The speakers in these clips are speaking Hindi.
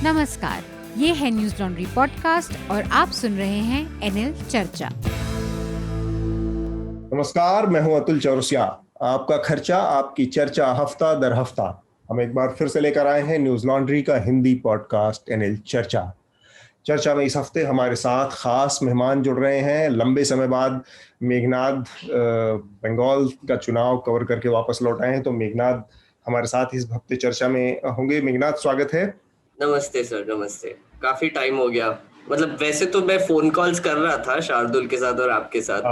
नमस्कार, ये है न्यूज लॉन्ड्री पॉडकास्ट और आप सुन रहे हैं एनएल चर्चा। नमस्कार, मैं हूं अतुल चौरसिया। आपका खर्चा आपकी चर्चा हफ्ता दर हफ्ता हम एक बार फिर से लेकर आए हैं न्यूज लॉन्ड्री का हिंदी पॉडकास्ट एनएल चर्चा। चर्चा में इस हफ्ते हमारे साथ खास मेहमान जुड़ रहे हैं। लंबे समय बाद मेघनाद बंगाल का चुनाव कवर करके वापस लौट आए हैं, तो मेघनाद हमारे साथ इस हफ्ते चर्चा में होंगे। मेघनाद, स्वागत है। नमस्ते सर, नमस्ते। काफी टाइम हो गया। मतलब वैसे तो मैं फोन कॉल्स कर रहा था शार्दुल के साथ और आपके साथ,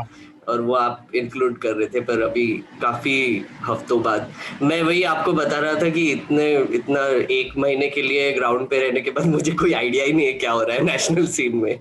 और वो आप इंक्लूड कर रहे थे, पर अभी काफी हफ्तों बाद मैं वही आपको बता रहा था कि इतना एक महीने के लिए ग्राउंड पे रहने के बाद मुझे कोई आइडिया ही नहीं है क्या हो रहा है नेशनल सीन में।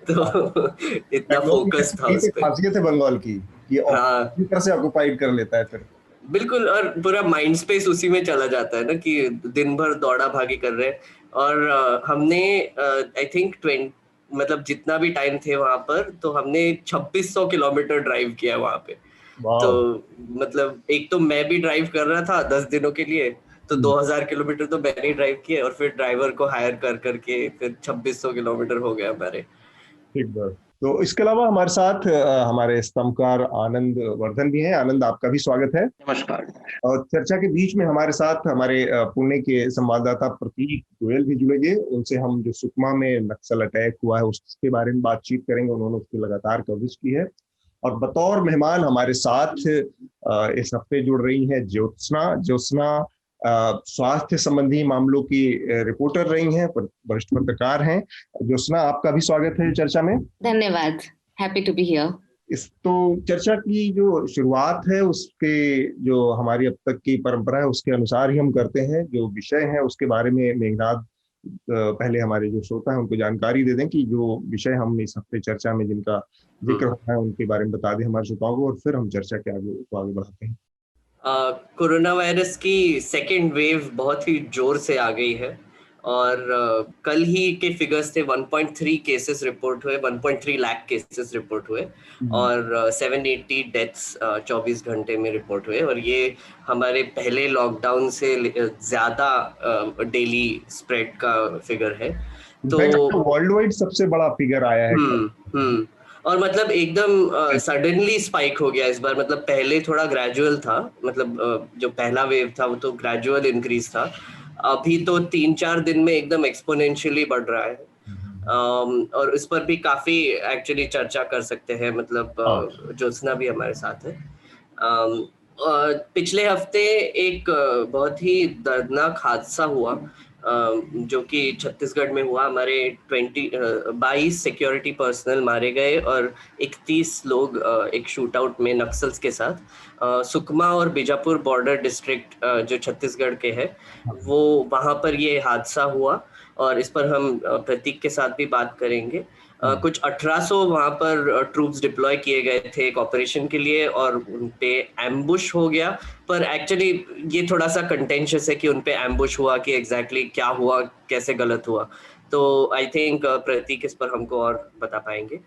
तो इतना फोकस था उस पे। खासियत है बंगाल की, ये हाँ तरह से ऑक्युपाइड कर लेता है फिर। बिल्कुल, और पूरा माइंड स्पेस उसी में चला जाता है ना कि दिन भर दौड़ा भागी कर रहे हैं। और हमने आई थिंक 20 मतलब जितना भी टाइम थे वहां पर, तो हमने 2600 किलोमीटर ड्राइव किया वहां पे। तो वाह। मतलब एक तो मैं भी ड्राइव कर रहा था 10 दिनों के लिए, तो 2000 किलोमीटर तो मैंने ही ड्राइव किया, और फिर ड्राइवर को हायर कर करके फिर 2600 किलोमीटर हो गया हमारे। ठीक बात। तो इसके अलावा हमारे साथ हमारे स्तंभकार आनंद वर्धन भी हैं। आनंद, आपका भी स्वागत है। नमस्कार। और चर्चा के बीच में हमारे साथ हमारे पुणे के संवाददाता प्रतीक गोयल भी जुड़ेंगे। उनसे हम जो सुकमा में नक्सल अटैक हुआ है उसके बारे में बातचीत करेंगे। उन्होंने उसकी लगातार कवरेज की है। और बतौर मेहमान हमारे साथ इस हफ्ते जुड़ रही है ज्योत्सना। स्वास्थ्य संबंधी मामलों की रिपोर्टर रही हैं, वरिष्ठ पत्रकार हैं। ज्योत्सना, आपका भी स्वागत है चर्चा में। धन्यवाद। Happy to be here. इस तो चर्चा की जो शुरुआत है उसके जो हमारी अब तक की परंपरा है उसके अनुसार ही हम करते हैं। जो विषय है उसके बारे में मेघनाद पहले हमारे जो श्रोता है उनको जानकारी दे दें कि जो विषय हम इस हफ्ते चर्चा में जिनका जिक्र होना है उनके बारे में बता दें हमारे श्रोताओं को, और फिर हम चर्चा के आगे बढ़ाते हैं। कोरोना वायरस की सेकेंड वेव बहुत ही जोर से आ गई है, और कल ही के फिगर्स थे 1.3 केसेस रिपोर्ट हुए, 1.3 लाख केसेस रिपोर्ट हुए, और 780 डेथ्स 24 घंटे में रिपोर्ट हुए। और ये हमारे पहले लॉकडाउन से ज्यादा डेली स्प्रेड का फिगर है। तो वर्ल्ड वाइड सबसे बड़ा फिगर आया है। और मतलब एकदम सडनली स्पाइक हो गया इस बार। मतलब पहले थोड़ा ग्रेजुअल था, मतलब जो पहला वेव था वो तो ग्रेजुअल इंक्रीज था। अभी तो 3-4 दिन में एकदम एक्सपोनेंशियली बढ़ रहा है। और इस पर भी काफी एक्चुअली चर्चा कर सकते हैं। मतलब ज्योत्सना भी हमारे साथ है। पिछले हफ्ते एक बहुत ही दर्दनाक हादसा हुआ, जो कि छत्तीसगढ़ में हुआ। हमारे 22 सिक्योरिटी पर्सनल मारे गए और 31 लोग एक शूट आउट में नक्सल्स के साथ। सुकमा और बीजापुर बॉर्डर डिस्ट्रिक्ट जो छत्तीसगढ़ के है, वो वहां पर ये हादसा हुआ, और इस पर हम प्रतीक के साथ भी बात करेंगे। कुछ 1800 वहां पर ट्रूप्स डिप्लॉय किए गए थे एक ऑपरेशन के लिए, और उनपे एम्बुश हो गया। पर एक्चुअली ये थोड़ा सा कंटेंशियस है कि उनपे एम्बुश हुआ कि एग्जैक्टली क्या हुआ, कैसे गलत हुआ। तो आई थिंक प्रतीक इस पर हमको और बता पाएंगे।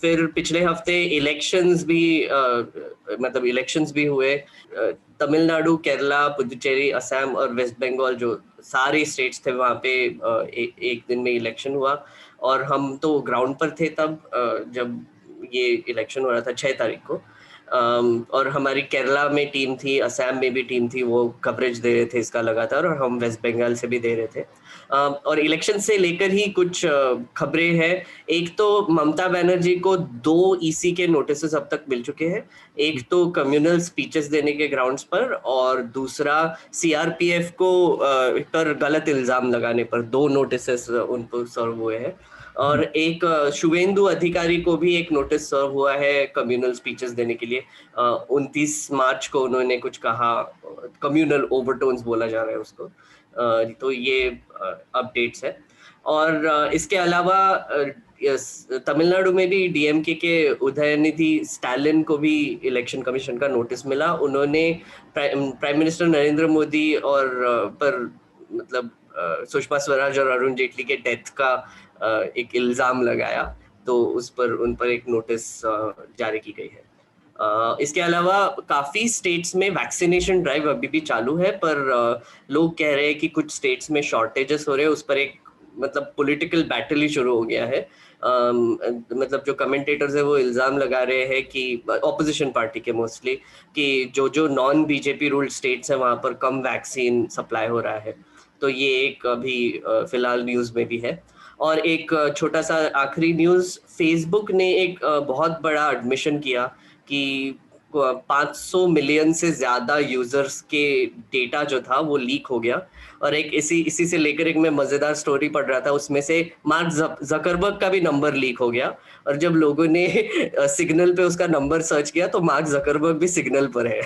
फिर पिछले हफ्ते इलेक्शंस भी हुए। तमिलनाडु, केरला, पुदुचेरी, असम और वेस्ट बंगाल, जो सारे स्टेट्स थे वहाँ पे एक दिन में इलेक्शन हुआ। और हम तो ग्राउंड पर थे तब, जब ये इलेक्शन हो रहा था 6 तारीख को। और हमारी केरला में टीम थी, असम में भी टीम थी, वो कवरेज दे रहे थे इसका लगातार, और हम वेस्ट बंगाल से भी दे रहे थे। और इलेक्शन से लेकर ही कुछ खबरें हैं। एक तो ममता बनर्जी को 2 ईसी के नोटिस अब तक मिल चुके हैं। एक तो कम्युनल स्पीचेस देने के ग्राउंड्स पर, और दूसरा सीआरपीएफ को पर गलत इल्जाम लगाने पर 2 नोटिस उन पर सर्व हुए हैं। और एक शुभेंदु अधिकारी को भी एक नोटिस सर्व हुआ है कम्युनल स्पीचेस देने के लिए। 29 मार्च को उन्होंने कुछ कहा, कम्युनल ओवरटोन्स बोला जा रहा है उसको। तो ये अपडेट्स है। और इसके अलावा तमिलनाडु में भी डीएमके के उदयनिधि स्टालिन को भी इलेक्शन कमीशन का नोटिस मिला। उन्होंने प्राइम मिनिस्टर नरेंद्र मोदी और पर मतलब सुषमा स्वराज और अरुण जेटली के डेथ का एक इल्जाम लगाया, तो उस पर उन पर एक नोटिस जारी की गई है। इसके अलावा काफी स्टेट्स में वैक्सीनेशन ड्राइव अभी भी चालू है, पर लोग कह रहे हैं कि कुछ स्टेट्स में शॉर्टेजेस हो रहे हैं, उस पर एक मतलब पॉलिटिकल बैटल ही शुरू हो गया है। मतलब जो कमेंटेटर्स है वो इल्जाम लगा रहे हैं कि ऑपोजिशन पार्टी के मोस्टली कि जो जो नॉन बीजेपी रूल्ड स्टेट्स है वहां पर कम वैक्सीन सप्लाई हो रहा है। तो ये एक अभी फिलहाल न्यूज में भी है। और एक छोटा सा आखिरी न्यूज, फेसबुक ने एक बहुत बड़ा एडमिशन किया कि 500 मिलियन से ज्यादा यूजर्स के डेटा जो था वो लीक हो गया। और एक इसी से लेकर एक मैं मजेदार स्टोरी पढ़ रहा था, उसमें से मार्क जकरबर्ग का भी नंबर लीक हो गया। और जब लोगों ने सिग्नल पे उसका नंबर सर्च किया तो मार्क जकरबर्ग भी सिग्नल पर है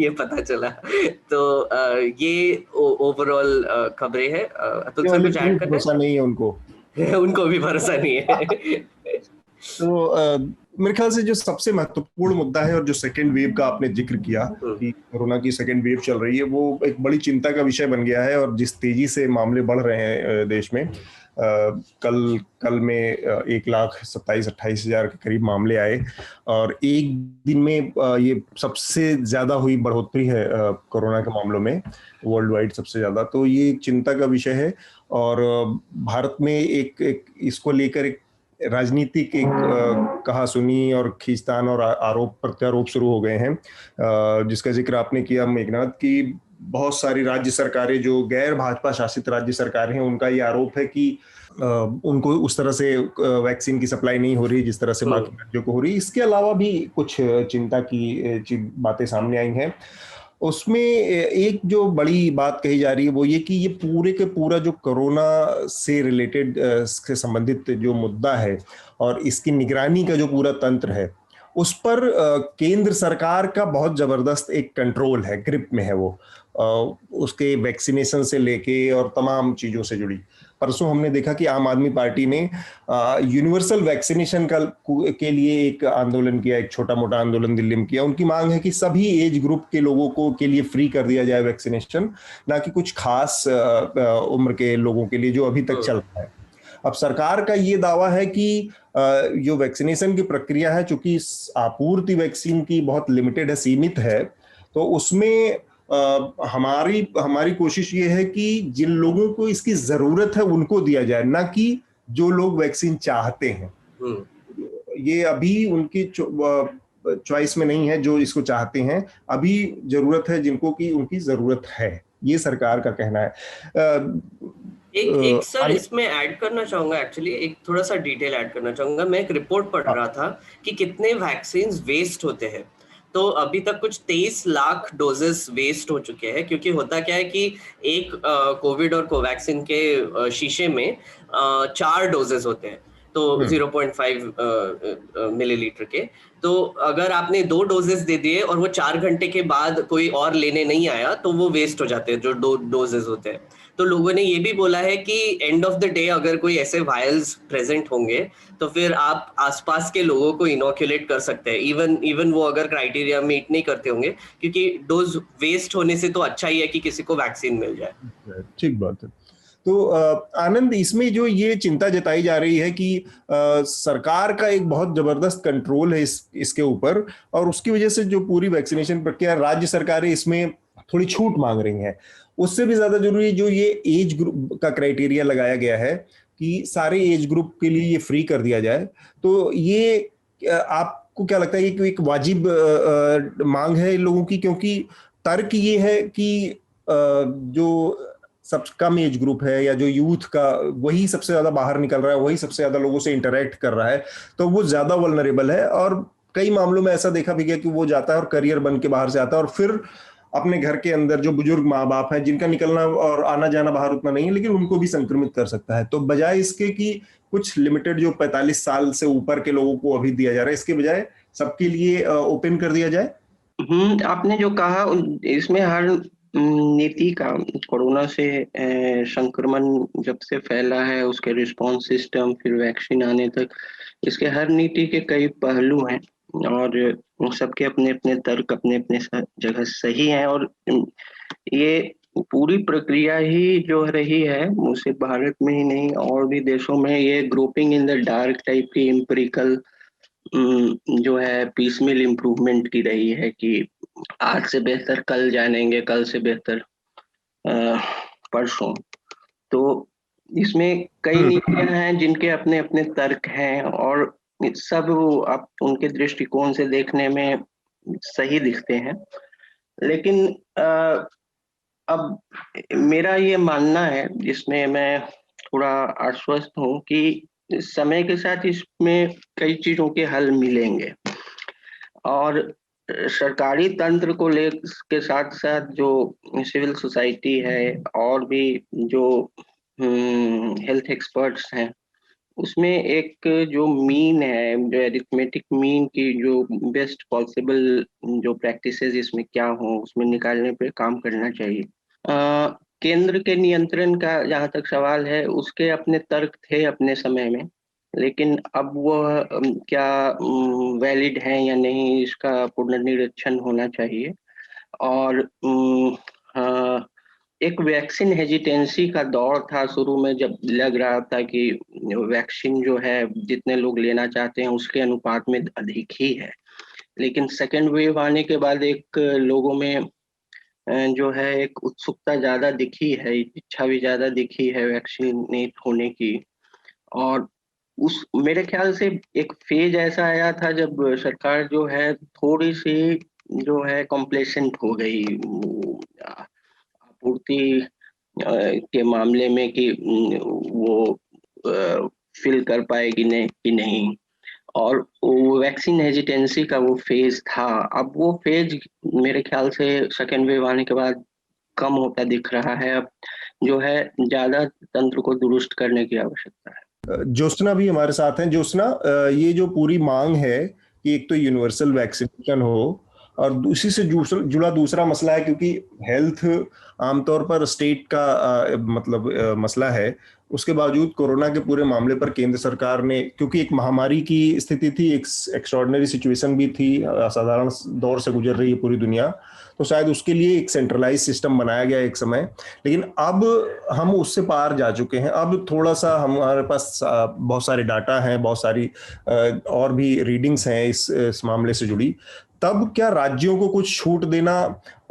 ये पता चला। तो ये ओवरऑल खबरें हैं। अतुल सर कुछ ऐड करना भरोसा नहीं है उनको है? उनको भी भरोसा नहीं है। तो मेरे ख्याल से जो सबसे महत्वपूर्ण मुद्दा है और जो सेकेंड वेव का आपने जिक्र किया कि कोरोना की सेकेंड वेव चल रही है, वो एक बड़ी चिंता का विषय बन गया है। और जिस तेजी से मामले बढ़ रहे हैं देश में, कल में 1,27,28,000 के करीब मामले आए और एक दिन में ये सबसे ज्यादा हुई बढ़ोतरी है कोरोना के मामलों में वर्ल्ड वाइड, सबसे ज्यादा। तो ये एक चिंता का विषय है। और भारत में एक इसको लेकर एक राजनीतिक कहा सुनी और खींचतान और आरोप प्रत्यारोप शुरू हो गए हैं, जिसका जिक्र आपने किया मेघनाथ, की बहुत सारी राज्य सरकारें जो गैर भाजपा शासित राज्य सरकारें हैं, उनका ये आरोप है कि उनको उस तरह से वैक्सीन की सप्लाई नहीं हो रही जिस तरह से बाकी राज्यों को हो रही। इसके अलावा भी कुछ चिंता की बातें सामने आई हैं। उसमें एक जो बड़ी बात कही जा रही है वो ये कि ये पूरे के पूरा जो कोरोना से रिलेटेड से संबंधित जो मुद्दा है और इसकी निगरानी का जो पूरा तंत्र है, उस पर केंद्र सरकार का बहुत जबरदस्त एक कंट्रोल है, ग्रिप में है वो, उसके वैक्सीनेशन से लेके और तमाम चीजों से जुड़ी। परसों हमने देखा कि आम आदमी पार्टी ने यूनिवर्सल वैक्सीनेशन के लिए एक आंदोलन किया, एक छोटा मोटा आंदोलन दिल्ली में किया। उनकी मांग है कि सभी एज ग्रुप के लोगों को के लिए फ्री कर दिया जाए वैक्सीनेशन, ना कि कुछ खास उम्र के लोगों के लिए जो अभी तक चल रहा है। अब सरकार का ये दावा है कि जो वैक्सीनेशन की प्रक्रिया है, चूंकि आपूर्ति वैक्सीन की बहुत लिमिटेड है, सीमित है, तो उसमें हमारी कोशिश ये है कि जिन लोगों को इसकी जरूरत है उनको दिया जाए, ना कि जो लोग वैक्सीन चाहते हैं। ये अभी उनकी चॉइस में नहीं है जो इसको चाहते हैं, अभी जरूरत है जिनको की उनकी जरूरत है, ये सरकार का कहना है। एक सर इसमें ऐड करना चाहूंगा, एक्चुअली एक थोड़ा सा डिटेल ऐड करना चाहूंगा। मैं एक रिपोर्ट पढ़ रहा था कि कितने वैक्सीन वेस्ट होते हैं। तो अभी तक कुछ 23 लाख डोजेस वेस्ट हो चुके हैं, क्योंकि होता क्या है कि एक कोविड और कोवैक्सीन के शीशे में 4 डोजेस होते हैं, तो 0.5 मिलीलीटर के। तो अगर आपने 2 डोजेस दे दिए और वो 4 घंटे के बाद कोई और लेने नहीं आया तो वो वेस्ट हो जाते हैं जो 2 डोजेस होते हैं। तो लोगों ने ये भी बोला है कि एंड ऑफ द डे अगर कोई ऐसे वायल्स प्रेजेंट होंगे तो फिर आप आसपास के लोगों को इनोक्यूलेट कर सकते हैं, इवन वो अगर क्राइटेरिया मीट नहीं करते होंगे, क्योंकि डोज वेस्ट होने से तो अच्छा ही है कि किसी को वैक्सीन मिल जाए। ठीक बात है। तो आनंद, इसमें जो ये चिंता जताई जा रही है कि सरकार का एक बहुत जबरदस्त कंट्रोल है इसके ऊपर, और उसकी वजह से जो पूरी वैक्सीनेशन प्रक्रिया, राज्य सरकारें इसमें थोड़ी छूट मांग रही हैं। उससे भी ज्यादा जरूरी जो ये एज ग्रुप का क्राइटेरिया लगाया गया है कि सारे एज ग्रुप के लिए ये फ्री कर दिया जाए, तो ये आपको क्या लगता है कि एक वाजिब मांग है लोगों की? क्योंकि तर्क ये है कि जो सब कम एज ग्रुप है या जो यूथ का, वही सबसे ज्यादा बाहर निकल रहा है, वही सबसे ज्यादा लोगों से इंटरेक्ट कर रहा है, तो वो ज्यादा वल्नरेबल है। और कई मामलों में ऐसा देखा भी गया कि वो जाता है और करियर बन के बाहर से आता है, और फिर अपने घर के अंदर जो बुजुर्ग माँ बाप हैं जिनका निकलना और आना जाना बाहर उतना नहीं है, लेकिन उनको भी संक्रमित कर सकता है। तो बजाय इसके कि कुछ लिमिटेड जो 45 साल से ऊपर के लोगों को अभी दिया जा रहा है, इसके बजाय सबके लिए ओपन कर दिया जाए। आपने जो कहा, इसमें हर नीति का, कोरोना से संक्रमण जब से फैला है उसके रिस्पांस सिस्टम, फिर वैक्सीन आने तक, इसके हर नीति के कई पहलू हैं और सबके अपने अपने तर्क अपने अपने जगह सही हैं। और ये पूरी प्रक्रिया ही जो रही है, उसे भारत में ही नहीं और भी देशों में, ये grouping in the dark type की एम्पिरिकल जो है पीसमेल इम्प्रूवमेंट की रही है कि आज से बेहतर कल जानेंगे, कल से बेहतर परसों। तो इसमें कई नीतियां हैं जिनके अपने अपने तर्क हैं और सब आप उनके दृष्टिकोण से देखने में सही दिखते हैं, लेकिन अब मेरा ये मानना है जिसमें मैं थोड़ा आश्वस्त हूँ कि समय के साथ इसमें कई चीजों के हल मिलेंगे और सरकारी तंत्र को ले के साथ साथ जो सिविल सोसाइटी है और भी जो हेल्थ एक्सपर्ट्स हैं, उसमें एक जो मीन है, जो एरिथमेटिक मीन की जो बेस्ट पॉसिबल जो प्रैक्टिसेस इसमें क्या हो, उसमें निकालने पे काम करना चाहिए। केंद्र के नियंत्रण का जहाँ तक सवाल है, उसके अपने तर्क थे अपने समय में, लेकिन अब वह क्या वैलिड है या नहीं, इसका पुनर्निरीक्षण होना चाहिए। और एक वैक्सीन हेजिटेंसी का दौर था शुरू में, जब लग रहा था कि वैक्सीन जो है जितने लोग लेना चाहते हैं उसके अनुपात में अधिक ही है, लेकिन सेकेंड वेव आने के बाद एक लोगों में जो है एक उत्सुकता ज्यादा दिखी है, इच्छा भी ज्यादा दिखी है वैक्सीनेट होने की। और उस मेरे ख्याल से एक फेज ऐसा आया था जब सरकार जो है थोड़ी सी जो है कॉम्प्लेसेंट हो गई आपूर्ति के मामले में कि वो फिल कर पाएगी कि नहीं, और वो वैक्सीन हेजिटेंसी का वो फेज था। अब वो फेज मेरे ख्याल से सेकेंड वेव आने के बाद कम होता दिख रहा है। अब जो है ज्यादा तंत्र को दुरुस्त करने की आवश्यकता है। ज्योत्सना भी हमारे साथ हैं। ज्योत्सना, ये जो पूरी मांग है कि एक तो यूनिवर्सल वैक्सीनेशन हो और इसी से जुड़ा दूसरा मसला है, क्योंकि हेल्थ आमतौर पर स्टेट का मतलब मसला है, उसके बावजूद कोरोना के पूरे मामले पर केंद्र सरकार ने, क्योंकि एक महामारी की स्थिति थी, एक एक्स्ट्रॉर्डिनरी सिचुएशन भी थी, असाधारण दौर से गुजर रही है पूरी दुनिया, तो शायद उसके लिए एक सेंट्रलाइज सिस्टम बनाया गया एक समय। लेकिन अब हम उससे पार जा चुके हैं। अब थोड़ा सा हमारे पास बहुत सारे डाटा हैं, बहुत सारी और भी रीडिंग्स हैं इस मामले से जुड़ी। तब क्या राज्यों को कुछ छूट देना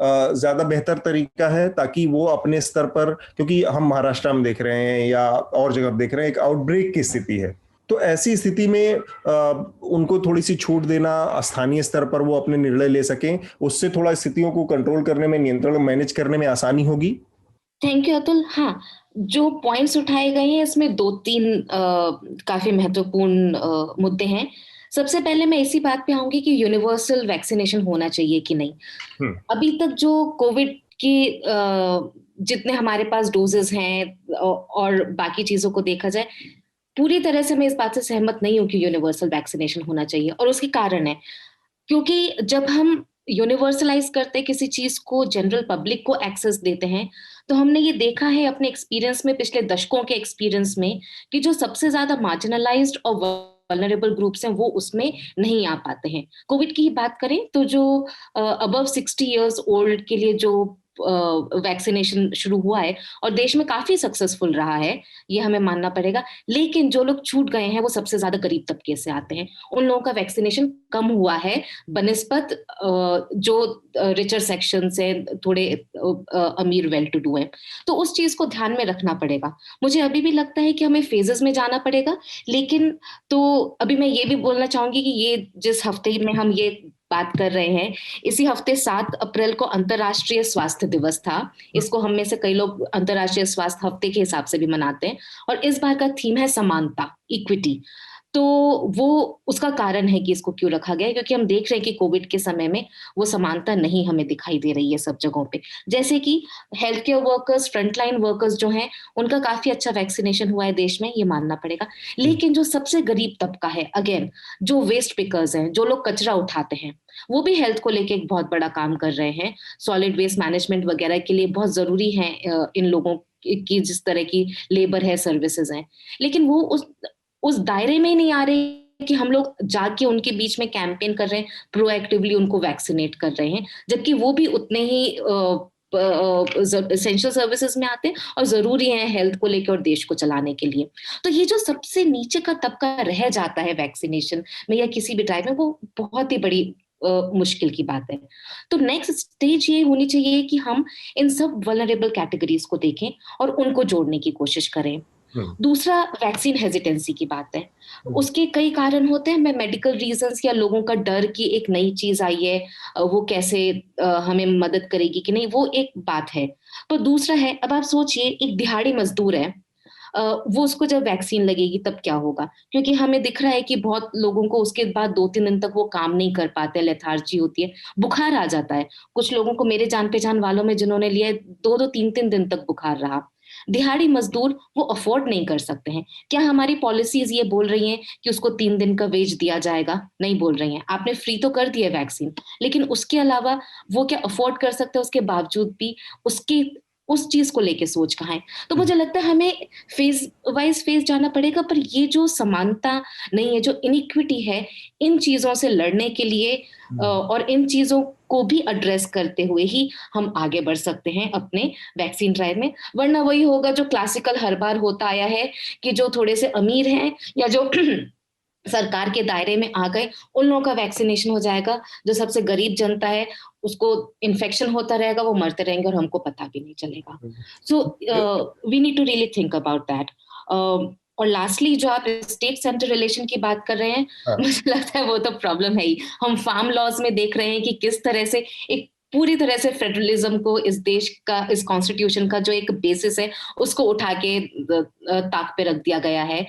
ज्यादा बेहतर तरीका है, ताकि वो अपने स्तर पर, क्योंकि हम महाराष्ट्र में देख रहे हैं या और जगह देख रहे हैं एक आउटब्रेक की स्थिति है, तो ऐसी स्थिति में उनको थोड़ी सी छूट देना, स्थानीय स्तर पर वो अपने निर्णय ले सकें, उससे थोड़ा स्थितियों को कंट्रोल करने में, नियंत्रण मैनेज करने में आसानी होगी। Thank you Atul. हाँ, जो पॉइंट्स उठाए गए हैं इसमें दो तीन काफी महत्वपूर्ण मुद्दे हैं। सबसे पहले मैं इसी बात पे आऊंगी कि यूनिवर्सल वैक्सीनेशन होना चाहिए कि नहीं। अभी तक जो कोविड की जितने हमारे पास डोजेस हैं और बाकी चीजों को देखा जाए, पूरी तरह से मैं इस बात से सहमत नहीं हूं कि यूनिवर्सल वैक्सीनेशन होना चाहिए। और उसके कारण है क्योंकि जब हम यूनिवर्सलाइज करते किसी चीज को, जनरल पब्लिक को एक्सेस देते हैं, तो हमने ये देखा है अपने एक्सपीरियंस में, पिछले दशकों के एक्सपीरियंस में, कि जो सबसे ज्यादा मार्जिनलाइज्ड और वल्नरेबल ग्रुप्स हैं वो उसमें नहीं आ पाते हैं। कोविड की ही बात करें तो जो अबव 60 इयर्स ओल्ड के लिए जो वैक्सीनेशन शुरू हुआ है और देश में काफी सक्सेसफुल रहा है, ये हमें मानना पड़ेगा। लेकिन जो लोग छूट गए हैं वो सबसे ज्यादा गरीब तबके से आते हैं, उन लोगों का वैक्सीनेशन कम हुआ है बनिस्बत जो रिचर सेक्शन से थोड़े अमीर वेल टू डू हैं। तो उस चीज को ध्यान में रखना पड़ेगा। मुझे अभी भी लगता है कि हमें फेजेस में जाना पड़ेगा, लेकिन तो अभी मैं ये भी बोलना चाहूंगी कि ये जिस हफ्ते में हम ये बात कर रहे हैं, इसी हफ्ते 7 अप्रैल को अंतर्राष्ट्रीय स्वास्थ्य दिवस था। इसको हम में से कई लोग अंतर्राष्ट्रीय स्वास्थ्य हफ्ते के हिसाब से भी मनाते हैं, और इस बार का थीम है समानता, इक्विटी। तो वो उसका कारण है कि इसको क्यों रखा गया है, क्योंकि हम देख रहे हैं कि कोविड के समय में वो समानता नहीं हमें दिखाई दे रही है सब जगहों पे। जैसे कि health care workers, frontline workers जो हैं, उनका काफी अच्छा वैक्सीनेशन हुआ है देश में, ये मानना पड़ेगा। लेकिन जो सबसे गरीब तबका है, अगेन जो वेस्ट पिकर्स हैं, जो लोग कचरा उठाते हैं, वो भी हेल्थ को लेके एक बहुत बड़ा काम कर रहे हैं। सॉलिड वेस्ट मैनेजमेंट वगैरह के लिए बहुत जरूरी है इन लोगों की जिस तरह की लेबर है, सर्विसेज हैं, लेकिन वो उस दायरे में ही नहीं आ रहे कि हम लोग जाके उनके बीच में कैंपेन कर रहे हैं, प्रोएक्टिवली उनको वैक्सीनेट कर रहे हैं, जबकि वो भी उतने ही एसेंशियल सर्विसेज में आते हैं और जरूरी हैं हेल्थ को लेकर और देश को चलाने के लिए। तो ये जो सबसे नीचे का तबका रह जाता है वैक्सीनेशन में या किसी भी ड्राइव में, वो बहुत ही बड़ी मुश्किल की बात है। तो नेक्स्ट स्टेज ये होनी चाहिए कि हम इन सब वल्नरेबल कैटेगरीज को देखें और उनको जोड़ने की कोशिश करें। दूसरा वैक्सीन हेजिटेंसी की बात है। उसके कई कारण होते हैं, मैं मेडिकल रीजंस या लोगों का डर कि एक नई चीज आई है वो कैसे हमें मदद करेगी कि नहीं, वो एक बात है। पर दूसरा है, अब आप सोचिए एक दिहाड़ी मजदूर है, वो उसको जब वैक्सीन लगेगी तब क्या होगा, क्योंकि हमें दिख रहा है कि बहुत लोगों को उसके बाद 2-3 दिन तक वो काम नहीं कर पाते, लेथार्जी होती है, बुखार आ जाता है। कुछ लोगों को, मेरे जान पहचान वालों में जिन्होंने लिया 2-2, 3-3 दिन तक बुखार रहा। दिहाड़ी मजदूर वो अफोर्ड नहीं कर सकते हैं। क्या हमारी पॉलिसीज ये बोल रही हैं कि उसको 3 दिन का वेज दिया जाएगा? नहीं बोल रही हैं। आपने फ्री तो कर दिया वैक्सीन, लेकिन उसके अलावा वो क्या अफोर्ड कर सकते हैं? उसके बावजूद भी उसकी उस चीज को लेके सोच कहाँ है? तो मुझे लगता है हमें फेज वाइज फेज जाना पड़ेगा, पर ये जो समानता नहीं है, जो इनइक्विटी है, इन चीजों से लड़ने के लिए और इन चीजों को भी एड्रेस करते हुए ही हम आगे बढ़ सकते हैं अपने वैक्सीन ड्राइव में। वरना वही होगा जो क्लासिकल हर बार होता आया है कि जो थोड़े से अमीर हैं या जो सरकार के दायरे में आ गए, उन लोगों का वैक्सीनेशन हो जाएगा। जो सबसे गरीब जनता है उसको इन्फेक्शन होता रहेगा, वो मरते रहेंगे और हमको पता भी नहीं चलेगा। So we need to really think about that. और लास्टली जो आप स्टेट सेंटर रिलेशन की बात कर रहे हैं, मुझे लगता है वो तो प्रॉब्लम है ही। हम फार्म लॉज में देख रहे हैं कि किस तरह से एक पूरी तरह से फेडरलिज्म को, इस देश का, इस कॉन्स्टिट्यूशन का जो एक बेसिस है, उसको उठा के ताक पे रख दिया गया है।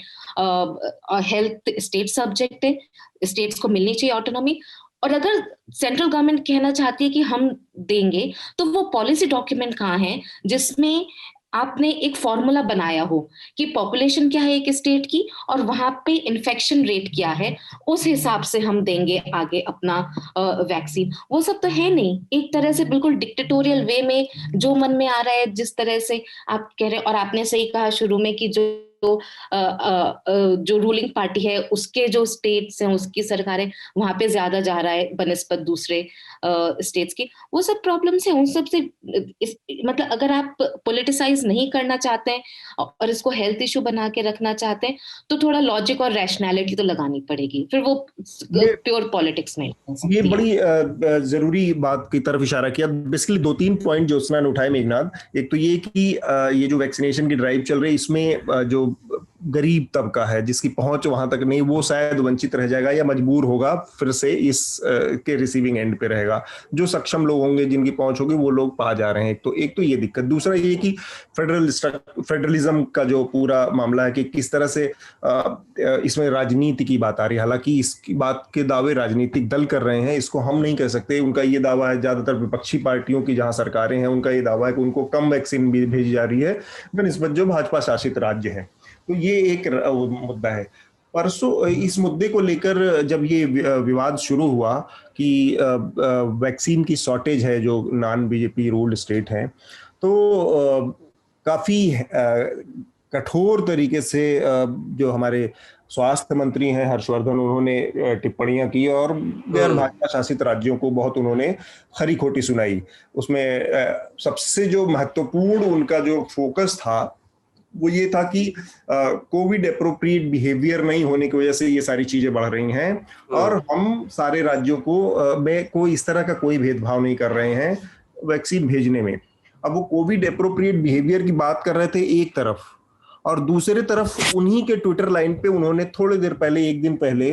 हेल्थ स्टेट सब्जेक्ट है, स्टेट्स को मिलनी चाहिए ऑटोनॉमी। और अगर सेंट्रल गवर्नमेंट कहना चाहती है कि हम देंगे, तो वो पॉलिसी डॉक्यूमेंट कहाँ है जिसमें आपने एक फॉर्मूला बनाया हो कि पॉपुलेशन क्या है एक स्टेट की और वहां पे इन्फेक्शन रेट क्या है, उस हिसाब से हम देंगे आगे अपना वैक्सीन। वो सब तो है नहीं। एक तरह से बिल्कुल डिक्टेटोरियल वे में जो मन में आ रहा है, जिस तरह से आप कह रहे हैं। और आपने सही कहा शुरू में कि जो रूलिंग पार्टी है उसके जो स्टेट्स हैं, उसकी सरकारें, वहां पे ज्यादा जा रहा है बनिस्बत दूसरे स्टेट्स की। वो सब प्रॉब्लम्स हैं। उन सब से मतलब अगर आप पॉलिटिसाइज नहीं करना चाहते हैं और इसको हेल्थ इशू बना के रखना चाहते हैं, तो थोड़ा लॉजिक और रैशनैलिटी तो लगानी पड़ेगी, फिर वो प्योर पॉलिटिक्स नहीं। ये बड़ी जरूरी बात की तरफ इशारा किया। बेसिकली 2-3 पॉइंट ज्योत्सना ने उठाए मेघनाथ। एक तो ये कि ये जो वैक्सीनेशन की ड्राइव चल रही है, इसमें जो गरीब तबका है जिसकी पहुंच वहां तक नहीं, वो शायद वंचित रह जाएगा या मजबूर होगा फिर से इस के रिसीविंग एंड पे रहेगा। जो सक्षम लोग होंगे, जिनकी पहुंच होगी, वो लोग पा जा रहे हैं। एक तो ये दिक्कत। दूसरा ये कि फेडरलिज्म का जो पूरा मामला है कि किस तरह से इसमें राजनीति की बात आ रही है। हालांकि इसकी बात के दावे राजनीतिक दल कर रहे हैं, इसको हम नहीं कह सकते। उनका ये दावा है, ज्यादातर विपक्षी पार्टियों की जहां सरकारें हैं, उनका ये दावा है कि उनको कम वैक्सीन भेजी जा रही है बनिस्बत जो भाजपा शासित राज्य है। तो ये एक मुद्दा है। परसों इस मुद्दे को लेकर जब ये विवाद शुरू हुआ कि वैक्सीन की शॉर्टेज है जो नॉन बीजेपी रूल्ड स्टेट हैं, तो काफी कठोर तरीके से जो हमारे स्वास्थ्य मंत्री हैं हर्षवर्धन, उन्होंने टिप्पणियां की और गैर भाजपा शासित राज्यों को बहुत उन्होंने खरी खोटी सुनाई। उसमें सबसे जो महत्वपूर्ण उनका जो फोकस था वो ये था कि कोविड एप्रोप्रिएट बिहेवियर नहीं होने की वजह से ये सारी चीजें बढ़ रही हैं और हम सारे राज्यों को में कोई इस तरह का कोई भेदभाव नहीं कर रहे हैं वैक्सीन भेजने में। अब वो कोविड एप्रोप्रिएट बिहेवियर की बात कर रहे थे एक तरफ, और दूसरी तरफ उन्हीं के ट्विटर लाइन पे उन्होंने थोड़ी देर पहले, एक दिन पहले,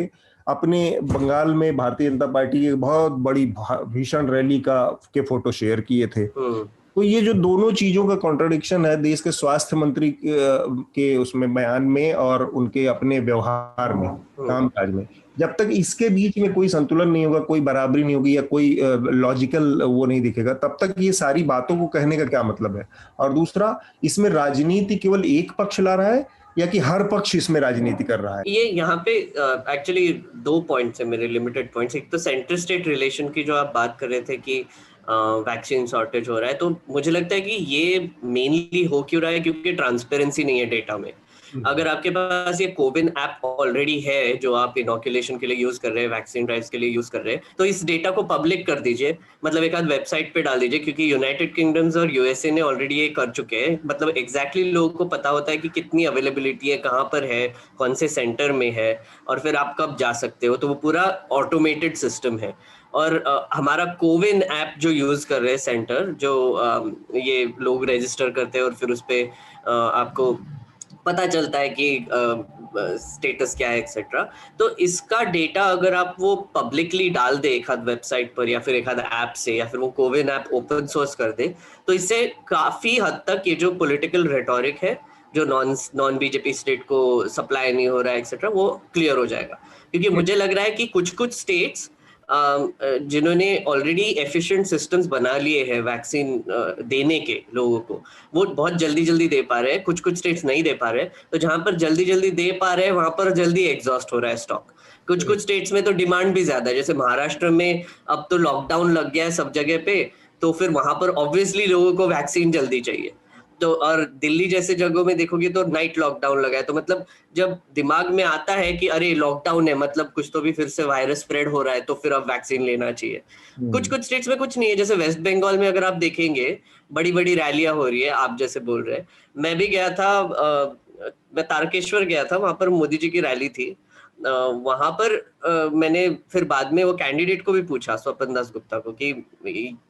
अपने बंगाल में भारतीय जनता पार्टी की बहुत बड़ी भीषण रैली के फोटो शेयर किए थे। तो ये जो दोनों चीजों का कॉन्ट्रडिक्शन है देश के स्वास्थ्य मंत्री के उसमें बयान में और उनके अपने व्यवहार में, कामकाज में, जब तक इसके बीच में कोई संतुलन नहीं होगा, कोई बराबरी नहीं होगी या कोई लॉजिकल वो नहीं दिखेगा, तब तक ये सारी बातों को कहने का क्या मतलब है। और दूसरा, इसमें राजनीति केवल एक पक्ष ला रहा है या कि हर पक्ष इसमें राजनीति कर रहा है। ये यहाँ पे एक्चुअली 2 पॉइंट्स है मेरे, लिमिटेड पॉइंट्स। एक तो सेंटर स्टेट रिलेशन की जो आप बात कर रहे थे कि वैक्सीन शॉर्टेज हो रहा है, तो मुझे लगता है कि ये मेनली हो क्यों रहा है क्योंकि ट्रांसपेरेंसी नहीं है डेटा में। अगर आपके पास ये कोविन ऐप ऑलरेडी है जो आप इनोकुलेशन के लिए यूज कर रहे हैं, वैक्सीन ड्राइव्स के लिए यूज कर रहे हैं, तो इस डेटा को पब्लिक कर दीजिए, मतलब एक आध वेबसाइट पे डाल दीजिए, क्योंकि यूनाइटेड किंगडम्स और यूएसए ने ऑलरेडी ये कर चुके हैं। मतलब एग्जैक्टली लोगों को पता होता है कि कितनी अवेलेबिलिटी है, कहाँ पर है, कौन से सेंटर में है, और फिर आप कब जा सकते हो। तो वो पूरा ऑटोमेटेड सिस्टम है। और हमारा कोविन ऐप जो यूज कर रहे हैं सेंटर, जो ये लोग रजिस्टर करते हैं और फिर उस पे आपको पता चलता है कि स्टेटस क्या है एक्सेट्रा, तो इसका डेटा अगर आप वो पब्लिकली डाल दे एक आध वेबसाइट पर या फिर एक आध ऐप से, या फिर वो कोविन ऐप ओपन सोर्स कर दे, तो इससे काफी हद तक ये जो पॉलिटिकल रेटोरिक है जो नॉन बीजेपी स्टेट को सप्लाई नहीं हो रहा है एक्सेट्रा, वो क्लियर हो जाएगा। क्योंकि मुझे लग रहा है कि कुछ स्टेट्स जिन्होंने ऑलरेडी एफिशिएंट सिस्टम्स बना लिए हैं वैक्सीन देने के लोगों को, वो बहुत जल्दी दे पा रहे हैं। कुछ स्टेट्स नहीं दे पा रहे हैं, तो जहां पर जल्दी दे पा रहे हैं वहां पर जल्दी एग्जॉस्ट हो रहा है स्टॉक। कुछ स्टेट्स में तो डिमांड भी ज्यादा है, जैसे महाराष्ट्र में अब तो लॉकडाउन लग गया है सब जगह पे, तो फिर वहां पर ऑब्वियसली लोगों को वैक्सीन जल्दी चाहिए। तो और दिल्ली जैसे जगहों में देखोगे तो नाइट लॉकडाउन लगा है, तो मतलब जब दिमाग में आता है कि अरे लॉकडाउन है, मतलब कुछ तो भी फिर से वायरस स्प्रेड हो रहा है, तो फिर अब वैक्सीन लेना चाहिए। कुछ स्टेट्स में कुछ नहीं है, जैसे वेस्ट बंगाल में अगर आप देखेंगे बड़ी रैलियां हो रही है, आप जैसे बोल रहे हैं। मैं भी गया था, मैं तारकेश्वर गया था, वहां पर मोदी जी की रैली थी। वहां पर मैंने फिर बाद में वो कैंडिडेट को भी पूछा, स्वपन दास गुप्ता को, कि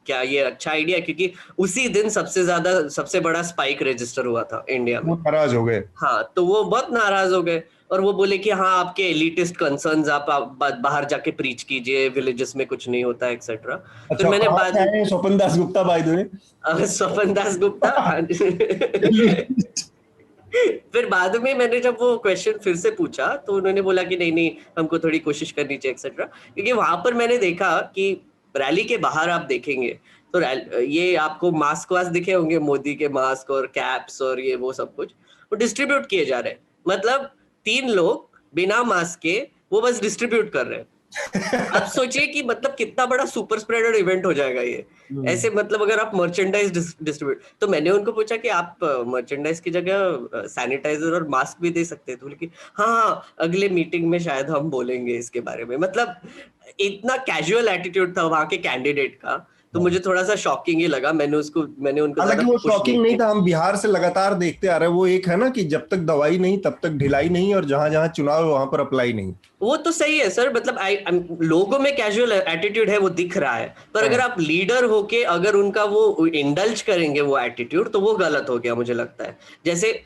क्या ये अच्छा आइडिया है, क्योंकि उसी दिन सबसे बड़ा स्पाइक रजिस्टर हुआ था इंडिया में। नाराज हो गए। हाँ, तो वो बहुत नाराज हो गए और वो बोले कि हाँ, आपके एलिटिस्ट कंसर्न्स आप बाहर जाके प्रीच कीजिए, विलेजेस में कुछ नहीं होता एक्सेट्रा। अच्छा, फिर मैंने बाद में Swapan Das Gupta, by the way, Swapan Das Gupta फिर बाद में मैंने जब वो क्वेश्चन फिर से पूछा तो उन्होंने बोला कि नहीं, हमको थोड़ी कोशिश करनी चाहिए एक्सेट्रा। क्योंकि वहां पर मैंने देखा कि रैली के बाहर आप देखेंगे तो ये आपको मास्क वास्क दिखे होंगे, मोदी के मास्क और कैप्स और ये वो सब कुछ वो डिस्ट्रीब्यूट किए जा रहे हैं। मतलब 3 लोग बिना मास्क के वो बस डिस्ट्रीब्यूट कर रहे हैं। अब सोचिए कि मतलब कितना बड़ा सुपर स्प्रेडर इवेंट हो जाएगा ये ऐसे। मतलब अगर आप मर्चेंडाइज डिस्ट्रीब्यूट, तो मैंने उनको पूछा कि आप मर्चेंडाइज की जगह सैनिटाइजर और मास्क भी दे सकते हैं, तो बोले कि हाँ, अगले मीटिंग में शायद हम बोलेंगे इसके बारे में। मतलब इतना कैजुअल एटीट्यूड था वहां के कैंडिडेट का, तो मुझे थोड़ा सा शॉकिंग ही लगा। मैंने उनको हालांकि वो शॉकिंग नहीं था, हम बिहार से लगातार देखते आ रहे हैं। वो एक है ना कि जब तक दवाई नहीं तब तक ढिलाई नहीं, और जहां जहां चुनाव है वहां पर अप्लाई नहीं। वो तो सही है सर, मतलब लोगों में कैजुअल एटीट्यूड है वो दिख रहा है, पर अगर आप लीडर होके अगर उनका वो इंडल्ज करेंगे वो एटीट्यूड, तो वो गलत हो गया मुझे लगता है। जैसे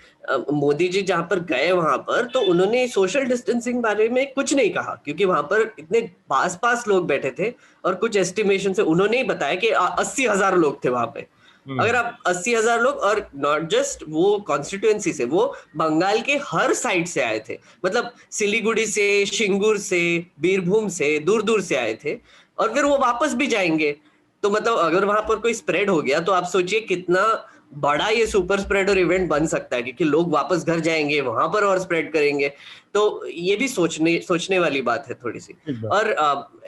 मोदी जी जहां पर गए वहां पर तो उन्होंने सोशल डिस्टेंसिंग बारे में कुछ नहीं कहा, क्योंकि वहां पर इतने पास लोग बैठे थे, और कुछ एस्टिमेशन से उन्होंने ही बताया कि 80,000 लोग थे वहां पे। अगर आप 80,000 लोग, और नॉट जस्ट वो कॉन्स्टिट्यूएंसी से, वो बंगाल के हर साइड से आए थे, मतलब सिलीगुड़ी से, शिंगूर से, बीरभूम से, दूर से आए थे, और फिर वो वापस भी जाएंगे। तो मतलब अगर वहां पर कोई स्प्रेड हो गया तो आप सोचिए कितना बड़ा ये सुपर स्प्रेडर इवेंट बन सकता है, क्योंकि लोग वापस घर जाएंगे, वहां पर और स्प्रेड करेंगे। तो ये भी सोचने वाली बात है थोड़ी सी। और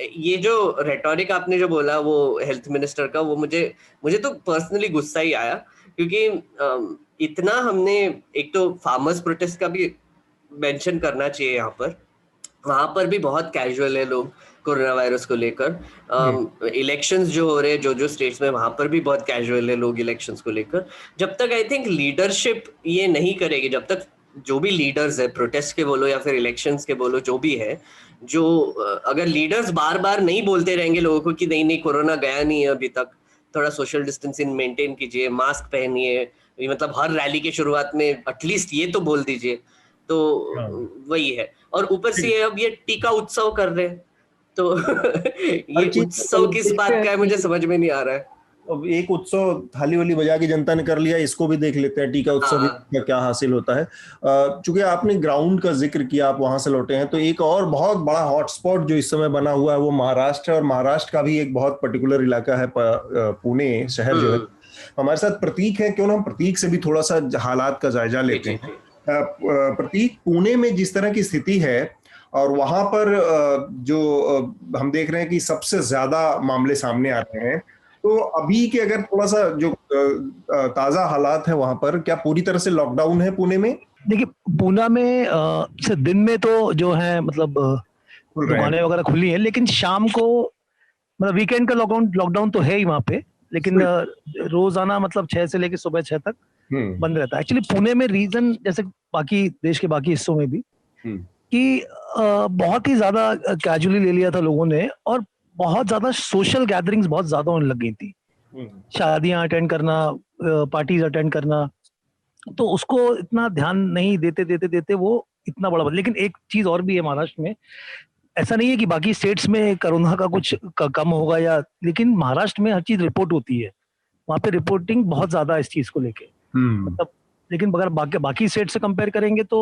ये जो रेटोरिक आपने जो बोला वो हेल्थ मिनिस्टर का, वो मुझे तो पर्सनली गुस्सा ही आया, क्योंकि इतना हमने, एक तो फार्मर्स प्रोटेस्ट का भी मेंशन करना चाहिए यहाँ पर, वहां पर भी बहुत कैजुअल है लोग कोरोना वायरस को लेकर। इलेक्शंस जो हो रहे हैं जो स्टेट्स में, वहां पर भी बहुत कैजुअल है लोग इलेक्शंस को लेकर। जब तक आई थिंक लीडरशिप ये नहीं करेगी, जब तक जो भी लीडर्स है, प्रोटेस्ट के बोलो या फिर इलेक्शंस के बोलो, जो भी है, जो अगर लीडर्स बार नहीं बोलते रहेंगे लोगों को कि नहीं कोरोना गया नहीं है अभी तक, थोड़ा सोशल डिस्टेंसिंग मेंटेन कीजिए, मास्क पहनिए, मतलब हर रैली के शुरुआत में एटलीस्ट ये तो बोल दीजिए, तो वही है। और ऊपर से अब ये टीका उत्सव कर रहे हैं, तो ये उत्सव किस बात का है मुझे समझ में नहीं आ रहा है। अब एक उत्सव थाली वाली बजा के जनता ने कर लिया, इसको भी देख लेते हैं, टीका उत्सव का क्या हासिल होता है। चूंकि आपने ग्राउंड का जिक्र किया, आप वहां से लौटे हैं, तो एक और बहुत बड़ा हॉटस्पॉट जो इस समय बना हुआ है वो महाराष्ट्र है, और महाराष्ट्र का भी एक बहुत पर्टिकुलर इलाका है, पुणे शहर जो है। हमारे साथ प्रतीक है, क्यों ना हम प्रतीक से भी थोड़ा सा हालात का जायजा लेते हैं। प्रतीक, पुणे में जिस तरह की स्थिति है, और वहां पर जो हम देख रहे हैं कि सबसे ज्यादा मामले सामने आ रहे हैं, तो अभी के अगर थोड़ा सा जो ताजा हालात है वहां पर, क्या पूरी तरह से लॉकडाउन है पुणे में? देखिए पूना में से दिन में तो जो है मतलब खुल रहे हैं। दुकानें वगैरह खुली हैं, लेकिन शाम को मतलब वीकेंड का लॉकडाउन तो है ही वहाँ पे, लेकिन रोजाना मतलब 6 से लेकर सुबह 6 तक बंद रहता है। एक्चुअली पुणे में रीजन जैसे बाकी देश के बाकी हिस्सों में भी कि बहुत ही ज्यादा कैजुअली ले लिया था लोगों ने, और बहुत ज्यादा सोशल गैदरिंग्स बहुत ज्यादा होने लग गई थी, शादियां अटेंड करना, पार्टीज अटेंड करना, तो उसको इतना ध्यान नहीं देते वो इतना बड़ा लेकिन एक चीज और भी है महाराष्ट्र में, ऐसा नहीं है कि बाकी स्टेट्स में कोरोना का कुछ कम होगा या, लेकिन महाराष्ट्र में हर चीज रिपोर्ट होती है, वहाँ पे रिपोर्टिंग बहुत ज्यादा है इस चीज को लेके, मतलब लेकिन अगर बाकी स्टेट से कंपेयर करेंगे तो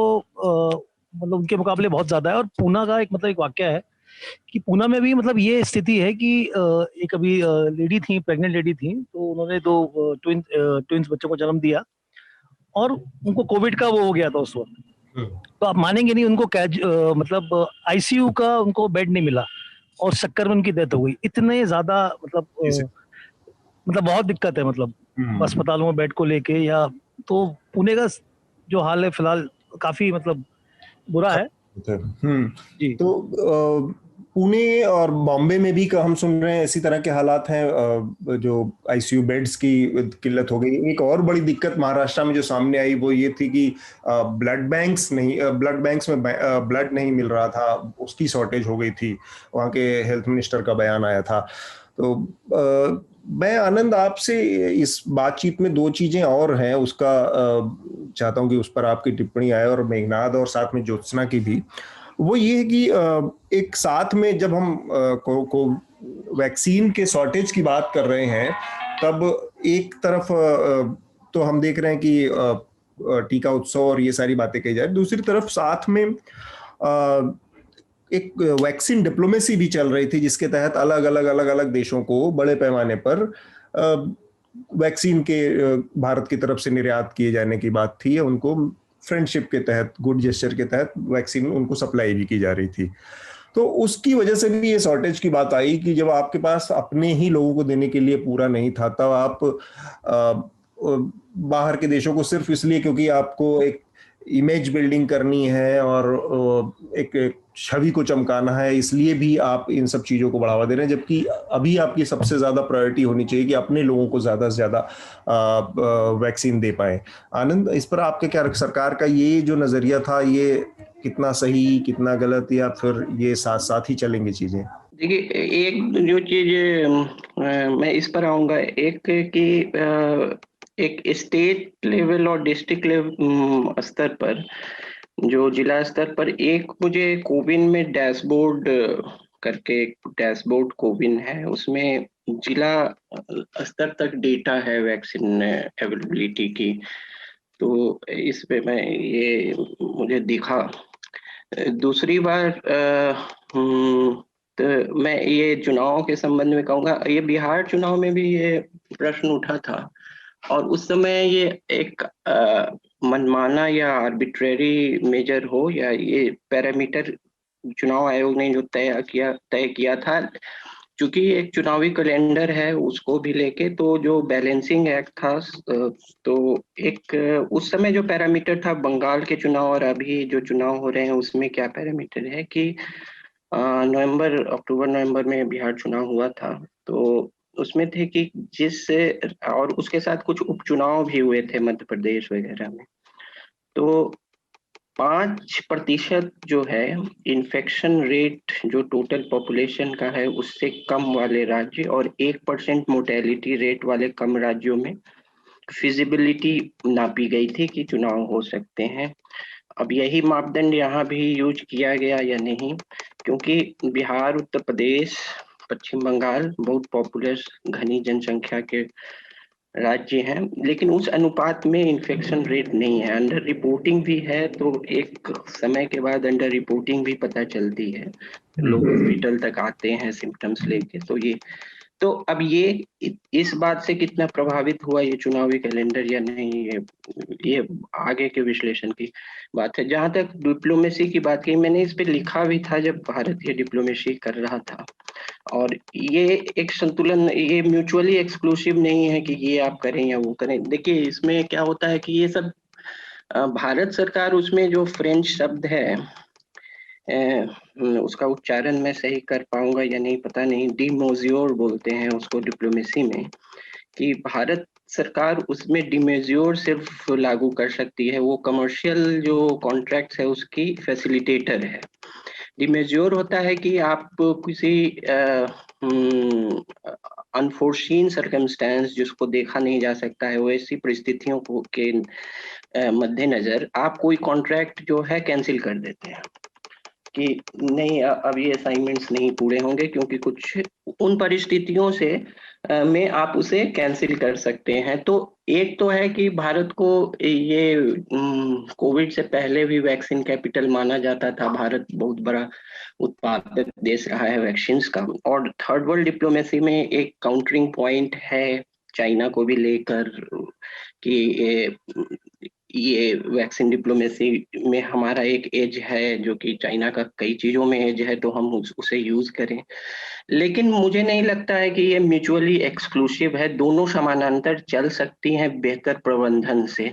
मतलब उनके मुकाबले बहुत ज्यादा है। और पूना का एक वाक्य है कि पूना में भी मतलब ये स्थिति है कि एक अभी लेडी थी, प्रेग्नेंट लेडी थी, तो उन्होंने 2 ट्विंस बच्चों को जन्म दिया और उनको कोविड का वो हो गया था उस वक्त, तो आप मानेंगे नहीं, उनको मतलब आईसीयू का उनको बेड नहीं मिला और शक्कर में उनकी डेथ हो गई। इतने ज्यादा मतलब बहुत दिक्कत है मतलब अस्पतालों में बेड को लेके, या तो पुणे का जो हाल है फिलहाल काफी मतलब बुरा है जी। तो पुणे और बॉम्बे में भी हम सुन रहे हैं इसी तरह के हालात हैं, जो आईसीयू बेड्स की किल्लत हो गई। एक और बड़ी दिक्कत महाराष्ट्र में जो सामने आई वो ये थी कि ब्लड बैंक्स में ब्लड नहीं मिल रहा था, उसकी शॉर्टेज हो गई थी, वहाँ के हेल्थ मिनिस्टर का बयान आया था। तो मैं आनंद आपसे इस बातचीत में 2 चीजें और हैं, उसका चाहता हूं कि उस पर आपकी टिप्पणी आए, और मेघनाद और साथ में ज्योत्सना की भी। वो ये है कि एक साथ में जब हम को वैक्सीन के शॉर्टेज की बात कर रहे हैं, तब एक तरफ तो हम देख रहे हैं कि टीका उत्सव और ये सारी बातें कही जा रही, दूसरी तरफ साथ में एक वैक्सीन डिप्लोमेसी भी चल रही थी, जिसके तहत अलग अलग देशों को बड़े पैमाने पर वैक्सीन के भारत की तरफ से निर्यात किए जाने की बात थी, उनको फ्रेंडशिप के तहत, गुड जेस्चर के तहत वैक्सीन उनको सप्लाई भी की जा रही थी। तो उसकी वजह से भी ये शॉर्टेज की बात आई कि जब आपके पास अपने ही लोगों को देने के लिए पूरा नहीं था, तब आप बाहर के देशों को सिर्फ इसलिए क्योंकि आपको एक इमेज बिल्डिंग करनी है और एक छवि को चमकाना है, इसलिए भी आप इन सब चीजों को बढ़ावा दे रहे हैं, जबकि अभी आपकी सबसे ज्यादा प्रायोरिटी होनी चाहिए कि अपने लोगों को ज्यादा से ज्यादा वैक्सीन दे पाए। आनंद, इस पर आपके क्या, सरकार का ये जो नजरिया था ये कितना सही, कितना गलत, या फिर ये साथ साथ ही चलेंगे चीजें? देखिए, एक जो चीज मैं इस पर आऊंगा, एक कि एक स्टेट लेवल और डिस्ट्रिक्ट लेवल स्तर पर, जो जिला स्तर पर एक मुझे कोविन में डैशबोर्ड करके एक डैशबोर्ड कोविन है, उसमें जिला स्तर तक डेटा है वैक्सीन अवेलेबिलिटी की, तो इस पे मैं ये मुझे दिखा। दूसरी बार तो मैं ये चुनाव के संबंध में कहूँगा, ये बिहार चुनाव में भी ये प्रश्न उठा था, और उस समय ये एक मनमाना या आर्बिट्रेरी मेजर हो या ये पैरामीटर चुनाव आयोग ने जो तय किया था, क्योंकि एक चुनावी कैलेंडर है उसको भी लेके, तो जो बैलेंसिंग एक्ट था, तो एक उस समय जो पैरामीटर था बंगाल के चुनाव और अभी जो चुनाव हो रहे हैं उसमें क्या पैरामीटर है कि अक्टूबर नवंबर में बिहार चुनाव हुआ था, तो उसमें थे कि और उसके साथ कुछ उपचुनाव भी हुए थे मध्य प्रदेश वगैरह में, तो 5% जो है इन्फेक्शन रेट जो टोटल पॉपुलेशन का है उससे कम वाले राज्य और 1% मोर्टेलिटी रेट वाले कम राज्यों में फिजिबिलिटी नापी गई थी कि चुनाव हो सकते हैं। अब यही मापदंड यहाँ भी यूज किया गया या नहीं, क्योंकि बिहार, उत्तर प्रदेश, पश्चिम बंगाल बहुत पॉपुलर घनी जनसंख्या के राज्य हैं, लेकिन उस अनुपात में इन्फेक्शन रेट नहीं है। अंडर रिपोर्टिंग भी है, तो एक समय के बाद अंडर रिपोर्टिंग भी पता चलती है, लोग हॉस्पिटल तक आते हैं सिम्टम्स लेके, तो अब ये इस बात से कितना प्रभावित हुआ ये चुनावी कैलेंडर या नहीं, ये आगे के विश्लेषण की बात है। जहां तक डिप्लोमेसी की बात की, मैंने इस पे लिखा भी था जब भारत ये डिप्लोमेसी कर रहा था, और ये एक संतुलन, ये म्यूचुअली एक्सक्लूसिव नहीं है कि ये आप करें या वो करें। देखिए इसमें क्या होता है कि ये सब भारत सरकार, उसमें जो फ्रेंच शब्द है, उसका उच्चारण मैं सही कर पाऊंगा या नहीं पता नहीं, डिमोजियोर बोलते हैं उसको डिप्लोमेसी में, कि भारत सरकार उसमें डिमेजियोर सिर्फ लागू कर सकती है, वो कमर्शियल जो कॉन्ट्रैक्ट्स है उसकी फैसिलिटेटर है। डिमेजियोर होता है कि आप किसी अनफोर्सीन सर्कमस्टेंस जिसको देखा नहीं जा सकता है, वैसी परिस्थितियों को के मद्देनजर आप कोई कॉन्ट्रैक्ट जो है कैंसिल कर देते हैं कि नहीं, अब ये असाइनमेंट्स नहीं पूरे होंगे, क्योंकि कुछ उन परिस्थितियों से में आप उसे कैंसिल कर सकते हैं। तो एक तो है कि भारत को ये कोविड से पहले भी वैक्सीन कैपिटल माना जाता था, भारत बहुत बड़ा उत्पादक देश रहा है वैक्सीन का। और थर्ड वर्ल्ड डिप्लोमेसी में एक काउंटरिंग पॉइंट है चाइना को भी लेकर कि ये वैक्सीन डिप्लोमेसी में हमारा एक एज है जो कि चाइना का कई चीजों में एज है, तो हम उसे यूज करें। लेकिन मुझे नहीं लगता है कि ये म्यूचुअली एक्सक्लूसिव है, दोनों समानांतर चल सकती हैं बेहतर प्रबंधन से।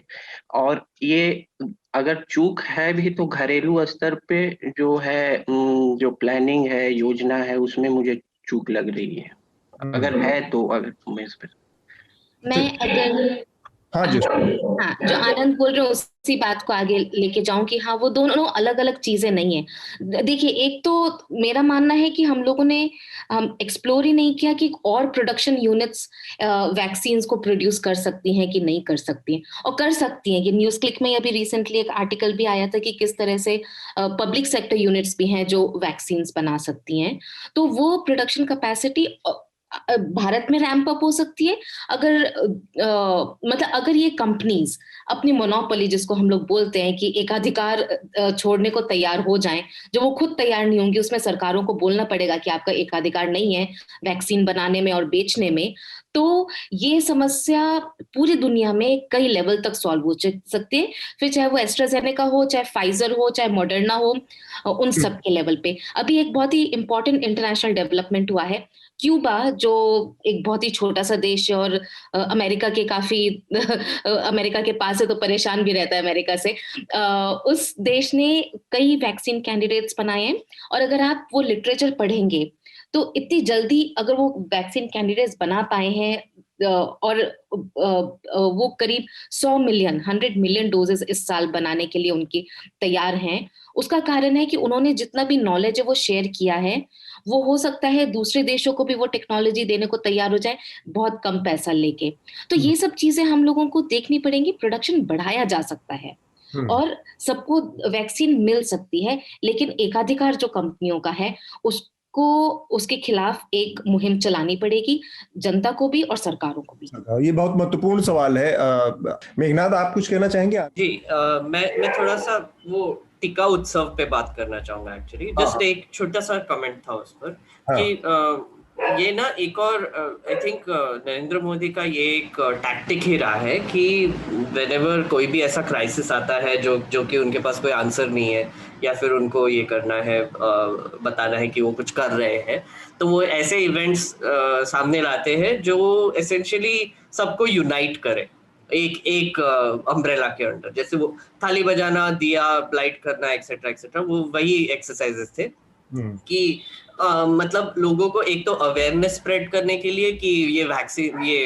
और ये अगर चूक है भी तो घरेलू स्तर पे जो है, जो प्लानिंग है, योजना है, उसमें मुझे चूक लग रही है। अगर है तो अगर मैं इस पर हाँ जी, जो आनंद बोल रहे हो उसी बात को आगे लेके जाऊं कि हाँ, वो दोनों अलग अलग चीजें नहीं है। देखिए, एक तो मेरा मानना है कि हम लोगों ने एक्सप्लोर ही नहीं किया कि और प्रोडक्शन यूनिट्स वैक्सीन्स को प्रोड्यूस कर सकती हैं कि नहीं कर सकती हैं, और कर सकती हैं। ये न्यूज क्लिक में अभी रिसेंटली एक आर्टिकल भी आया था कि किस तरह से पब्लिक सेक्टर यूनिट्स भी हैं जो वैक्सीन्स बना सकती हैं। तो वो प्रोडक्शन कैपेसिटी भारत में रैंप अप हो सकती है अगर मतलब अगर ये कंपनीज अपनी मोनोपोली, जिसको हम लोग बोलते हैं कि एकाधिकार छोड़ने को तैयार हो जाएं, जो वो खुद तैयार नहीं होंगी, उसमें सरकारों को बोलना पड़ेगा कि आपका एकाधिकार नहीं है वैक्सीन बनाने में और बेचने में, तो ये समस्या पूरी दुनिया में कई लेवल तक सॉल्व हो सकती है। फिर चाहे वो एस्ट्राजेनेका हो, चाहे फाइजर हो, चाहे मॉडर्ना हो, उन सब के लेवल पे। अभी एक बहुत ही इंपॉर्टेंट इंटरनेशनल डेवलपमेंट हुआ है। क्यूबा, जो एक बहुत ही छोटा सा देश है और अमेरिका के काफी अमेरिका के पास है तो परेशान भी रहता है अमेरिका से, उस देश ने कई वैक्सीन कैंडिडेट्स बनाए हैं। और अगर आप वो लिटरेचर पढ़ेंगे तो इतनी जल्दी अगर वो वैक्सीन कैंडिडेट्स बना पाए हैं और वो करीब 100 मिलियन 100 मिलियन डोजेस इस साल बनाने के लिए उनकी तैयार हैं, उसका कारण है कि उन्होंने जितना भी नॉलेज है वो शेयर किया है। वो हो सकता है दूसरे देशों को भी वो टेक्नोलॉजी देने को तैयार हो जाए बहुत कम पैसा लेके। तो ये सब चीजें हम लोगों को देखनी पड़ेंगी। प्रोडक्शन बढ़ाया जा सकता है और सबको वैक्सीन मिल सकती है, लेकिन एकाधिकार जो कंपनियों का है उसको उसके खिलाफ एक मुहिम चलानी पड़ेगी, जनता को भी और सरकारों को भी। ये बहुत महत्वपूर्ण सवाल है। मेघनाथ, आप कुछ कहना चाहेंगे? जी, मैं थोड़ा सा वो टीका उत्सव पे बात करना चाहूंगा। एक्चुअली जस्ट एक छोटा सा कमेंट था उस पर कि ये ना एक और आई थिंक नरेंद्र मोदी का ये एक टैक्टिक ही रहा है कि व्हेनेवर कोई भी ऐसा क्राइसिस आता है जो कि उनके पास कोई आंसर नहीं है या फिर उनको ये करना है, बताना है कि वो कुछ कर रहे हैं, तो वो ऐसे इवेंट्स सामने लाते हैं जो एसेंशियली सबको यूनाइट करे एक अम्ब्रेला के अंडर। जैसे वो थाली बजाना, दिया लाइट करना, एक्सेट्रा एक्सेट्रा, वो वही एक्सरसाइजेस थे कि मतलब लोगों को एक तो अवेयरनेस स्प्रेड करने के लिए कि ये वैक्सीन, ये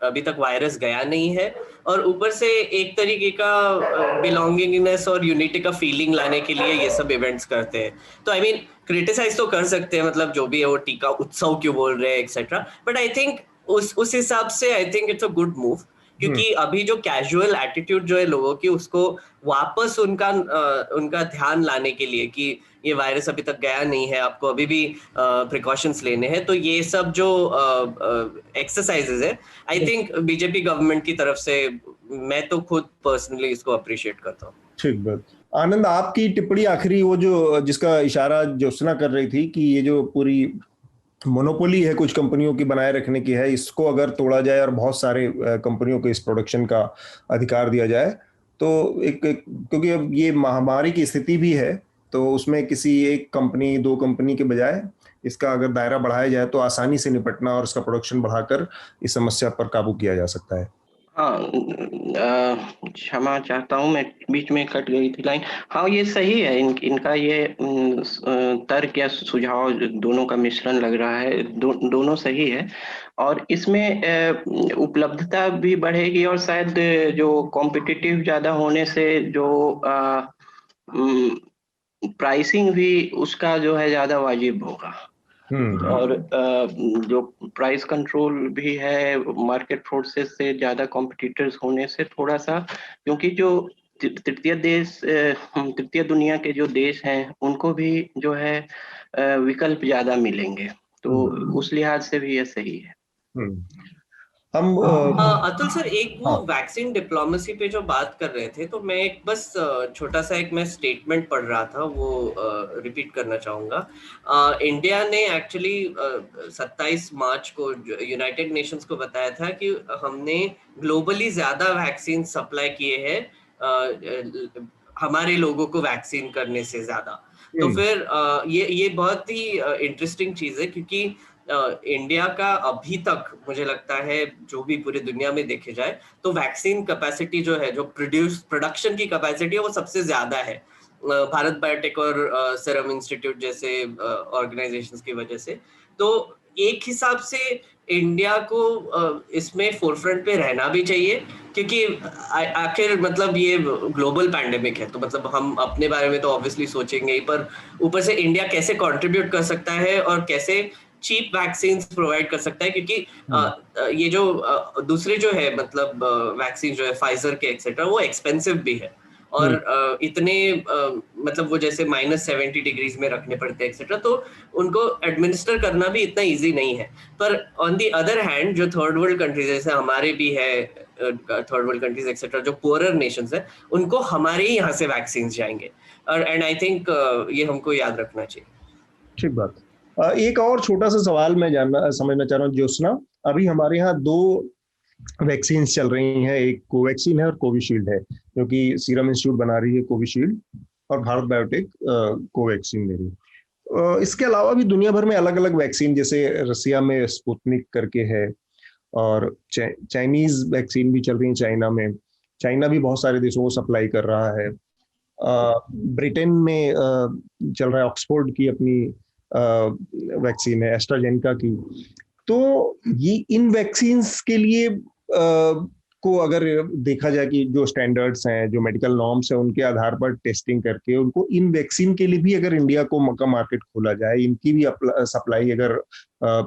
अभी तक वायरस गया नहीं है, और ऊपर से एक तरीके का बिलोंगिंगनेस और यूनिटी का फीलिंग लाने के लिए ये सब इवेंट्स करते हैं। तो आई मीन क्रिटिसाइज तो कर सकते हैं, मतलब जो भी है वो टीका उत्सव क्यों बोल रहे हैं एक्सेट्रा, बट आई थिंक उस हिसाब से I think it's a good move, क्योंकि अभी जो कैजुअल एटीट्यूड जो है लोगों की, उसको वापस उनका ध्यान लाने के लिए कि ये वायरस अभी तक गया नहीं है, आपको अभी भी प्रिकॉशंस लेने हैं, तो ये सब जो एक्सरसाइजेज है आई थिंक बीजेपी गवर्नमेंट की तरफ से मैं तो खुद पर्सनली इसको अप्रिशिएट करता हूँ। ठीक बात। आनंद, आपकी टिप्पणी आखिरी, वो जो जिसका इशारा ज्योत्सना कर रही थी कि ये जो पूरी मोनोपोली है कुछ कंपनियों की बनाए रखने की है, इसको अगर तोड़ा जाए और बहुत सारे कंपनियों को इस प्रोडक्शन का अधिकार दिया जाए तो क्योंकि अब ये महामारी की स्थिति भी है, तो उसमें किसी एक कंपनी, दो कंपनी के बजाय इसका अगर दायरा बढ़ाया जाए तो आसानी से निपटना और इसका प्रोडक्शन बढ़ाकर इस समस्या पर काबू किया जा सकता है। हाँ, क्षमा चाहता हूँ, मैं बीच में कट गई थी लाइन। हाँ, ये सही है, इनका ये तर्क या सुझाव दोनों का मिश्रण लग रहा है, दोनों सही है। और इसमें उपलब्धता भी बढ़ेगी और शायद जो कॉम्पिटिटिव ज्यादा होने से जो प्राइसिंग भी उसका जो है ज्यादा वाजिब होगा। और जो प्राइस कंट्रोल भी है, मार्केट फोर्सेस से ज्यादा कॉम्पिटिटर्स होने से थोड़ा सा, क्योंकि जो तृतीय दुनिया के जो देश हैं उनको भी जो है विकल्प ज्यादा मिलेंगे, तो उस लिहाज से भी ये सही है। हम अतुल सर, एक वो वैक्सीन डिप्लोमेसी पे जो बात कर रहे थे, तो मैं एक बस छोटा सा एक मैं स्टेटमेंट पढ़ रहा था, वो रिपीट करना चाहूंगा। इंडिया ने एक्चुअली 27 मार्च को यूनाइटेड नेशंस को बताया था कि हमने ग्लोबली ज्यादा वैक्सीन सप्लाई किए हैं हमारे लोगों को वैक्सीन करने से ज्यादा। तो फिर ये बहुत ही इंटरेस्टिंग चीज है, क्योंकि इंडिया का अभी तक मुझे लगता है, जो भी पूरी दुनिया में देखे जाए, तो वैक्सीन कैपेसिटी जो है, जो प्रोडक्शन की कैपेसिटी है, वो सबसे ज्यादा है भारत बायोटेक और सीरम इंस्टीट्यूट जैसे ऑर्गेनाइजेशंस की वजह से। तो एक हिसाब से इंडिया को इसमें फोरफ्रंट पे रहना भी चाहिए, क्योंकि आखिर मतलब ये ग्लोबल पैंडेमिक है, तो मतलब हम अपने बारे में तो ऑब्वियसली सोचेंगे ही, पर ऊपर से इंडिया कैसे कंट्रीब्यूट कर सकता है और कैसे चीप वैक्सीन प्रोवाइड कर सकता है, क्योंकि ये जो दूसरे जो है मतलब वैक्सीन जो है फाइजर के एक्सेट्रा, वो एक्सपेंसिव भी है और इतने मतलब वो जैसे -70 डिग्रीज में रखने पड़ते हैं एक्सेट्रा, तो उनको एडमिनिस्टर करना भी इतना इजी नहीं है। पर ऑन दी अदर हैंड जो थर्ड वर्ल्ड कंट्रीज जैसे हमारे भी है, थर्ड वर्ल्ड कंट्रीज एक्सेट्रा, जो पुअरर नेशंस है, उनको हमारे ही यहाँ से वैक्सीन जाएंगे, और एंड आई थिंक ये हमको याद रखना चाहिए। ठीक बात। एक और छोटा सा सवाल मैं समझना चाह रहा हूँ ज्योत्सना, अभी हमारे यहाँ 2 वैक्सीन चल रही हैं, एक कोवैक्सीन है और कोविशील्ड है, क्योंकि सीरम इंस्टीट्यूट बना रही है कोविशील्ड और भारत बायोटेक कोवैक्सीन दे रही है। इसके अलावा भी दुनिया भर में अलग अलग वैक्सीन, जैसे रसिया में स्पुतनिक करके है, और चाइनीज वैक्सीन भी चल रही है चाइना में। चाइना भी बहुत सारे देशों को सप्लाई कर रहा है। ब्रिटेन में चल रहा है, ऑक्सफोर्ड की अपनी वैक्सीन है, एस्ट्राजेनेका की। तो ये इन वैक्सीन्स के लिए को अगर देखा जाए कि जो स्टैंडर्ड्स हैं, जो मेडिकल नॉर्म्स हैं, उनके आधार पर टेस्टिंग करके उनको इन वैक्सीन के लिए भी अगर इंडिया को मार्केट खोला जाए, इनकी भी सप्लाई अगर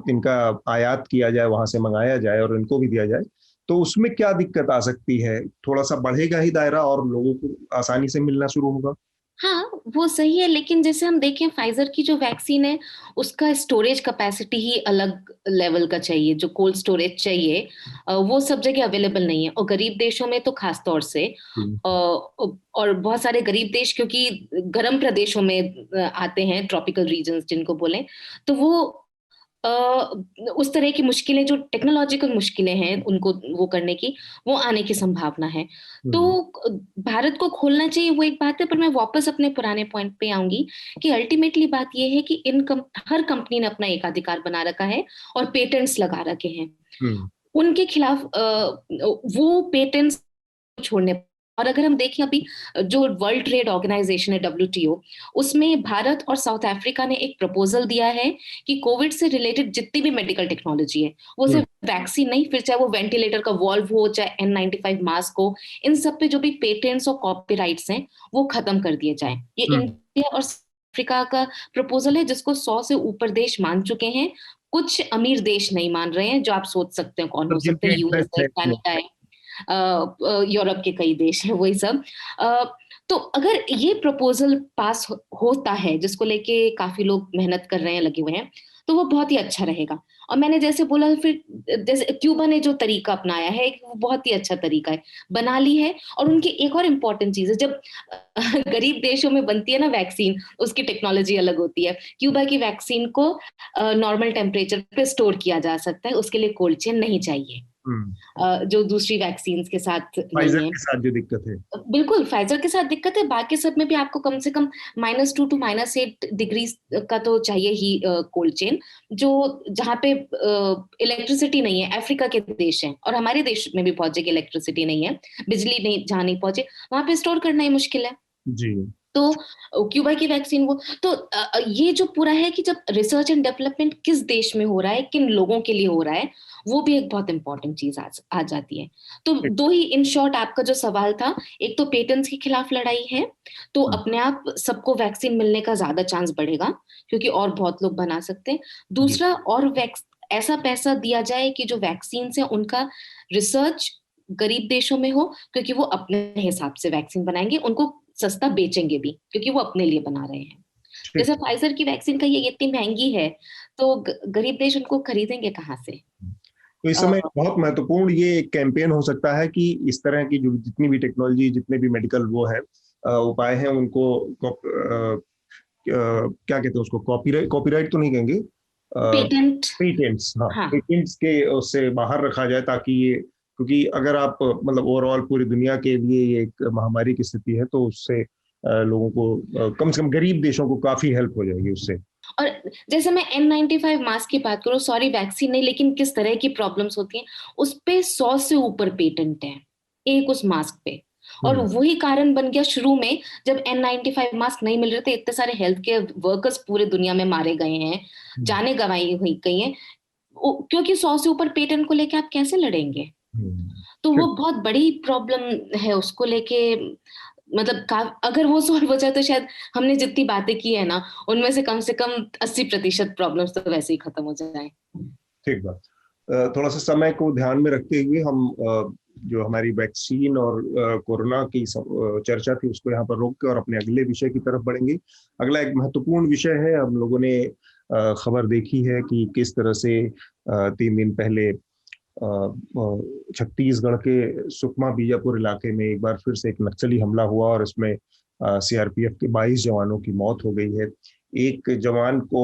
इनका आयात किया जाए, वहां से मंगाया जाए और इनको भी दिया जाए, तो उसमें क्या दिक्कत आ सकती है? थोड़ा सा बढ़ेगा ही दायरा और लोगों को आसानी से मिलना शुरू होगा। हाँ, वो सही है, लेकिन जैसे हम देखें फाइजर की जो वैक्सीन है, उसका स्टोरेज कैपेसिटी ही अलग लेवल का चाहिए, जो कोल्ड स्टोरेज चाहिए वो सब जगह अवेलेबल नहीं है, और गरीब देशों में तो खास तौर से। और बहुत सारे गरीब देश क्योंकि गर्म प्रदेशों में आते हैं, ट्रॉपिकल रीजन्स जिनको बोले, तो वो उस तरह की मुश्किलें, जो टेक्नोलॉजिकल मुश्किलें हैं उनको वो करने की, वो आने की संभावना है। तो भारत को खोलना चाहिए, वो एक बात है, पर मैं वापस अपने पुराने पॉइंट पे आऊंगी कि अल्टीमेटली बात ये है कि हर कंपनी ने अपना एकाधिकार बना रखा है और पेटेंट्स लगा रखे हैं। उनके खिलाफ वो पेटेंट्स छोड़ने, और अगर हम देखें अभी जो वर्ल्ड ट्रेड ऑर्गेनाइजेशन है WTO, उसमें भारत और साउथ अफ्रीका ने एक प्रपोजल दिया है कि कोविड से रिलेटेड जितनी भी मेडिकल टेक्नोलॉजी है, वो सिर्फ वैक्सीन नहीं, फिर चाहे वो वेंटिलेटर का वॉल्व हो, चाहे N95 मास्क हो, इन सब पे जो भी पेटेंट्स और कॉपीराइट्स हैं वो खत्म कर दिए जाएं। ये इंडिया और अफ्रीका का प्रपोजल है, जिसको 100 से ऊपर देश मान चुके हैं। कुछ अमीर देश नहीं मान रहे हैं, जो आप सोच सकते हैं कौन हो सकते हैं, US है, कनाडा है, यूरोप के कई देश हैं, वही सब। तो अगर ये प्रपोजल पास होता है, जिसको लेके काफी लोग मेहनत कर रहे हैं, लगे हुए हैं, तो वो बहुत ही अच्छा रहेगा। और मैंने जैसे बोला, फिर जैसे क्यूबा ने जो तरीका अपनाया है, वो बहुत ही अच्छा तरीका है, बना ली है। और उनकी एक और इम्पोर्टेंट चीज है, जब गरीब देशों में बनती है ना वैक्सीन, उसकी टेक्नोलॉजी अलग होती है। क्यूबा की वैक्सीन को नॉर्मल टेम्परेचर पे स्टोर किया जा सकता है, उसके लिए कोल्ड चेन नहीं चाहिए। जो दूसरी वैक्सीन के साथ फाइजर नहीं है। के साथ जो दिक्कत है, बिल्कुल फाइजर के साथ दिक्कत है, बाकी सब में भी आपको कम से कम -2 to -8 डिग्री का तो चाहिए ही कोल्ड चेन, जो जहाँ पे इलेक्ट्रिसिटी नहीं है। अफ्रीका के देश हैं और हमारे देश में भी पहुंचे कि इलेक्ट्रिसिटी नहीं है, बिजली नहीं, जहाँ नहीं पहुंचे वहां पे स्टोर करना ही मुश्किल है। जी। तो क्यूबा की वैक्सीन वो तो ये जो पूरा है कि जब रिसर्च एंड डेवलपमेंट किस देश में हो रहा है, किन लोगों के लिए हो रहा है, वो भी एक बहुत इंपॉर्टेंट चीज आ जाती है। तो दो ही इन शॉर्ट आपका जो सवाल था, एक तो पेटेंट्स के खिलाफ लड़ाई है, तो अपने आप सबको वैक्सीन मिलने का ज्यादा चांस बढ़ेगा क्योंकि और बहुत लोग बना सकते हैं। दूसरा, और ऐसा पैसा दिया जाए कि जो वैक्सीन है उनका रिसर्च गरीब देशों में हो, क्योंकि वो अपने हिसाब से वैक्सीन बनाएंगे, उनको सस्ता बेचेंगे भी क्योंकि वो अपने लिए बना रहे हैं। जैसे फाइजर की वैक्सीन का ये इतनी महंगी है तो गरीब देश उनको खरीदेंगे कहाँ से? तो इस समय बहुत महत्वपूर्ण ये एक कैंपेन हो सकता है कि इस तरह की जो जितनी भी टेक्नोलॉजी, जितने भी मेडिकल वो है उपाय हैं, उनको क्या कहते हैं उसको, कॉपीराइट तो नहीं कहेंगे, पेटेंट्स, हाँ, पेटेंट्स के उससे बाहर रखा जाए, ताकि ये, क्योंकि अगर आप मतलब ओवरऑल पूरी दुनिया के लिए ये एक महामारी की स्थिति है, तो उससे लोगों को कम से कम गरीब देशों को काफी हेल्प हो जाएगी उससे। और जैसे मैं N95 मास्क की बात करूं, सॉरी वैक्सीन नहीं, लेकिन किस तरह की प्रॉब्लम्स होती हैं, उस पे 100 से ऊपर पेटेंट है एक उस मास्क पे। और वही कारण बन गया शुरू में, जब N95 मास्क नहीं मिल रहे थे, इतने सारे हेल्थ केयर वर्कर्स पूरे दुनिया में मारे गए हैं, जाने गंवाई हुई गई हैं, क्योंकि 100 से ऊपर पेटेंट को लेके आप कैसे लड़ेंगे? तो वो बहुत बड़ी प्रॉब्लम है उसको लेके। मतलब अगर वो सॉल्व हो जाए तो शायद हमने जितनी बातें की है ना, उनमें से कम 80% प्रॉब्लम्स तो वैसे ही खत्म हो जाए। ठीक बात। थोड़ा सा समय को ध्यान में रखते हुए हम जो हमारी वैक्सीन और कोरोना की चर्चा थी उसको यहाँ पर रोक के और अपने अगले विषय की तरफ बढ़ेंगे। अगला एक महत्वपूर्ण विषय है, हम लोगों ने खबर देखी है कि किस तरह से 3 दिन पहले छत्तीसगढ़ के सुकमा बीजापुर इलाके में एक बार फिर से एक नक्सली हमला हुआ और इसमें सीआरपीएफ के 22 जवानों की मौत हो गई है। एक जवान को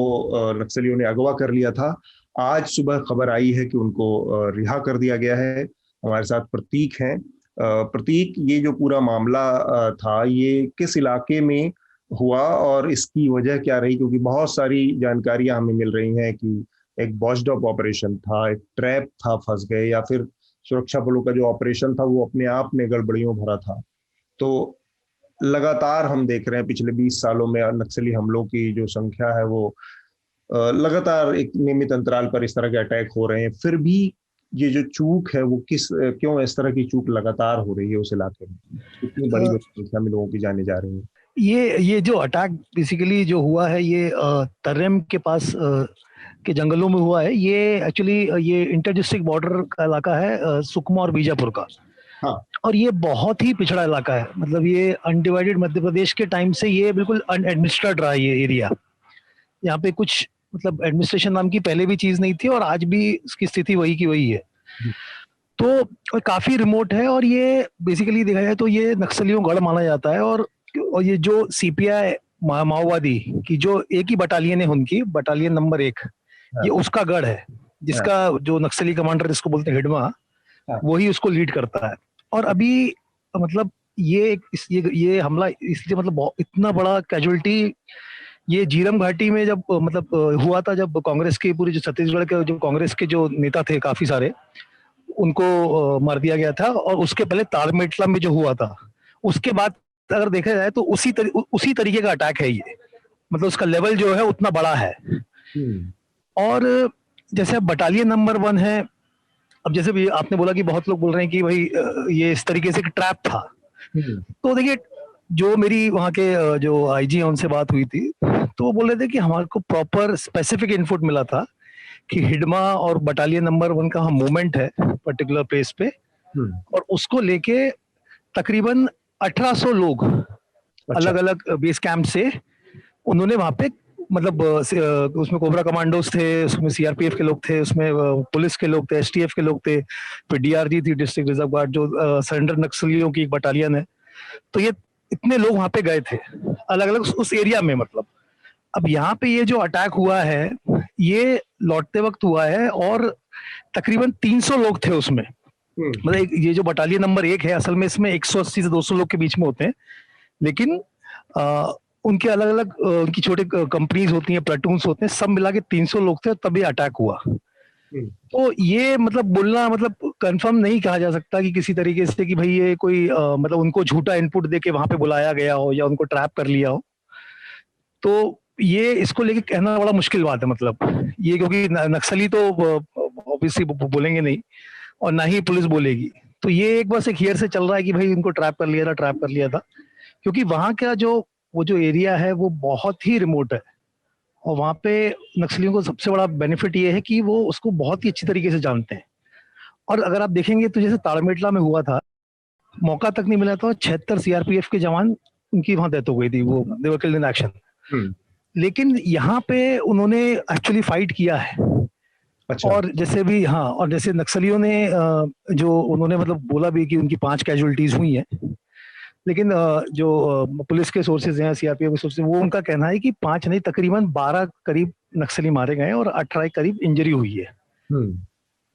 नक्सलियों ने अगवा कर लिया था। आज सुबह खबर आई है कि उनको रिहा कर दिया गया है। हमारे साथ प्रतीक हैं। प्रतीक, ये जो पूरा मामला था, ये किस इलाके में हुआ और इसकी वजह क्या रही? क्योंकि बहुत सारी जानकारियां हमें मिल रही हैं कि एक वॉचडॉग ऑपरेशन था, एक ट्रैप था, फंस गए, या फिर सुरक्षा बलों का जो ऑपरेशन था वो अपने आप में गड़बड़ियों भरा था। तो लगातार हम देख रहे हैं पिछले 20 सालों में नक्सली हमलों की जो संख्या है वो लगातार एक नियमित अंतराल पर इस तरह के अटैक हो रहे हैं। फिर भी ये जो चूक है वो क्यों इस तरह की चूक लगातार हो रही है उस इलाके में? इतनी बड़ी संख्या में लोगों की जाने जा रही है। ये जो अटैक बेसिकली जो हुआ है, ये तर्रेम के पास के जंगलों में हुआ है। ये एक्चुअली ये इंटर डिस्ट्रिक्ट बॉर्डर का इलाका है, सुकमा और बीजापुर का। हाँ। और ये बहुत ही पिछड़ा इलाका है, मतलब ये अनडिवाइडेड मध्य प्रदेश के टाइम से ये बिल्कुल अनएडमिनिस्ट्रेटेड रहा है ये एरिया। यहाँ पे कुछ मतलब एडमिनिस्ट्रेशन नाम की पहले भी चीज नहीं थी और आज भी इसकी स्थिति वही की वही है। तो काफी रिमोट है और ये बेसिकली देखा जाए तो ये नक्सलियों गढ़ माना जाता है। और ये जो सीपीआई माओवादी की जो एक ही बटालियन है, उनकी बटालियन नंबर 1, ये उसका गढ़ है, जिसका जो नक्सली कमांडर जिसको बोलते हैं हिडमा, वही उसको लीड करता है। और अभी मतलब ये हमला इसलिए मतलब इतना बड़ा कैजुअलिटी ये जीरम घाटी में जब मतलब हुआ था, जब कांग्रेस के पूरे जो छत्तीसगढ़ के जो कांग्रेस के जो नेता थे काफी सारे, उनको मार दिया गया था। और उसके पहले तारमेटला में जो हुआ था, उसके बाद अगर देखा जाए तो उसी तरीके का अटैक है ये, मतलब उसका लेवल जो है उतना बड़ा है। और जैसे अब बटालियन नंबर 1 है, अब जैसे भी आपने बोला कि बहुत लोग बोल रहे हैं कि भाई ये इस तरीके से एक ट्रैप था, तो देखिए जो मेरी वहाँ के जो आईजी हैं उनसे बात हुई थी, तो वो बोल रहे थे कि हमारे को प्रॉपर स्पेसिफिक इनपुट मिला था कि हिडमा और बटालियन नंबर 1 का मूवमेंट है पर्टिकुलर प्लेस पे, और उसको लेके तकरीबन 1800 लोग अलग अलग बेस कैंप से उन्होंने वहां पे मतलब उसमें कोबरा कमांडोज थे, उसमें सीआरपीएफ के लोग थे, उसमें पुलिस के लोग थे, एसटीएफ के लोग थे, फिर डीआरजी थी, डिस्ट्रिक्ट रिजर्व गार्ड, जो सरेंडर नक्सलियों की एक बटालियन है। तो ये इतने लोग वहां पे गए थे अलग अलग उस एरिया में। मतलब अब यहाँ पे ये जो अटैक हुआ है ये लौटते वक्त हुआ है और तकरीबन 300 लोग थे उसमें। मतलब ये जो बटालियन नंबर 1 है असल में इसमें 180 से 200 लोग के बीच में होते हैं, लेकिन उनके अलग अलग उनकी छोटे कंपनीज होती हैं, प्लाटून्स होते हैं, सब मिला के 300 लोग थे, तभी अटैक हुआ। तो ये मतलब बोलना मतलब कंफर्म नहीं कहा जा सकता कि किसी तरीके से कि भाई ये कोई मतलब उनको झूठा इनपुट दे के वहां पे बुलाया गया हो या उनको ट्रैप कर लिया हो। तो ये इसको लेके कहना बड़ा मुश्किल बात है। मतलब ये क्योंकि नक्सली तो ऑब्वियसली बोलेंगे नहीं और ना ही पुलिस बोलेगी, तो ये एक बस एक हियर से चल रहा है कि भाई उनको ट्रैप कर लिया था, क्योंकि वहां का वो जो एरिया है वो बहुत ही रिमोट है और वहां पे नक्सलियों को सबसे बड़ा बेनिफिट ये है कि वो उसको बहुत ही अच्छी तरीके से जानते हैं। और अगर आप देखेंगे तो जैसे ताड़मेटला में हुआ था, मौका तक नहीं मिला था, 76 सीआरपीएफ के जवान उनकी वहां डेथ हो गई थी, वो दे वर किल्ड इन एक्शन। लेकिन यहाँ पे उन्होंने एक्चुअली फाइट किया है। अच्छा। और जैसे भी और जैसे नक्सलियों ने जो उन्होंने मतलब बोला भी कि उनकी 5 कैजुअलिटीज हुई हैं, लेकिन जो पुलिस के सोर्सेज हैं, सीआरपीएफ के सोर्सेज, वो उनका कहना है कि 5 नहीं तकरीबन 12 करीब नक्सली मारे गए और 18 करीब इंजरी हुई है।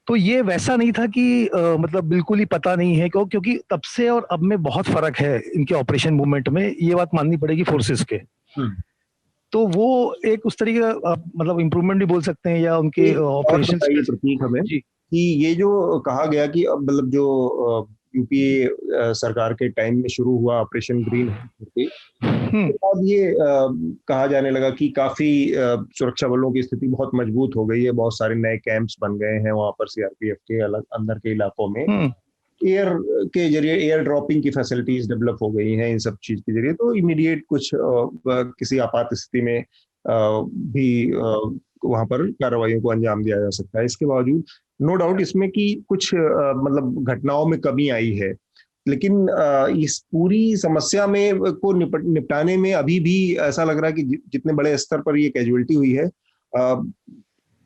तो ये वैसा नहीं था कि मतलब बिल्कुल ही पता नहीं है, क्योंकि तब से और अब में बहुत फर्क है इनके ऑपरेशन मूवमेंट में, ये बात माननी पड़ेगी फोर्सेस के। तो वो एक उस तरीके का मतलब इम्प्रूवमेंट भी बोल सकते हैं या उनके ऑपरेशन प्रतीक हमें कि ये जो कहा गया कि अब मतलब जो यूपीए सरकार के टाइम में शुरू हुआ ऑपरेशन ग्रीन के बाद ये कहा जाने लगा कि काफी सुरक्षा बलों की स्थिति बहुत मजबूत हो गई है, बहुत सारे नए कैंप्स बन गए हैं वहां पर सीआरपीएफ के अलग अंदर के इलाकों में, एयर के जरिए एयर ड्रॉपिंग की फैसिलिटीज डेवलप हो गई हैं इन सब चीज के जरिए, तो इमीडिएट कुछ किसी आपात स्थिति में भी वहां पर कार्रवाइयों को अंजाम दिया जा सकता है। इसके बावजूद नो डाउट इसमें कि कुछ मतलब घटनाओं में कमी आई है, लेकिन इस पूरी समस्या में को निपटाने में अभी भी ऐसा लग रहा है कि जितने बड़े स्तर पर ये कैजुअलिटी हुई है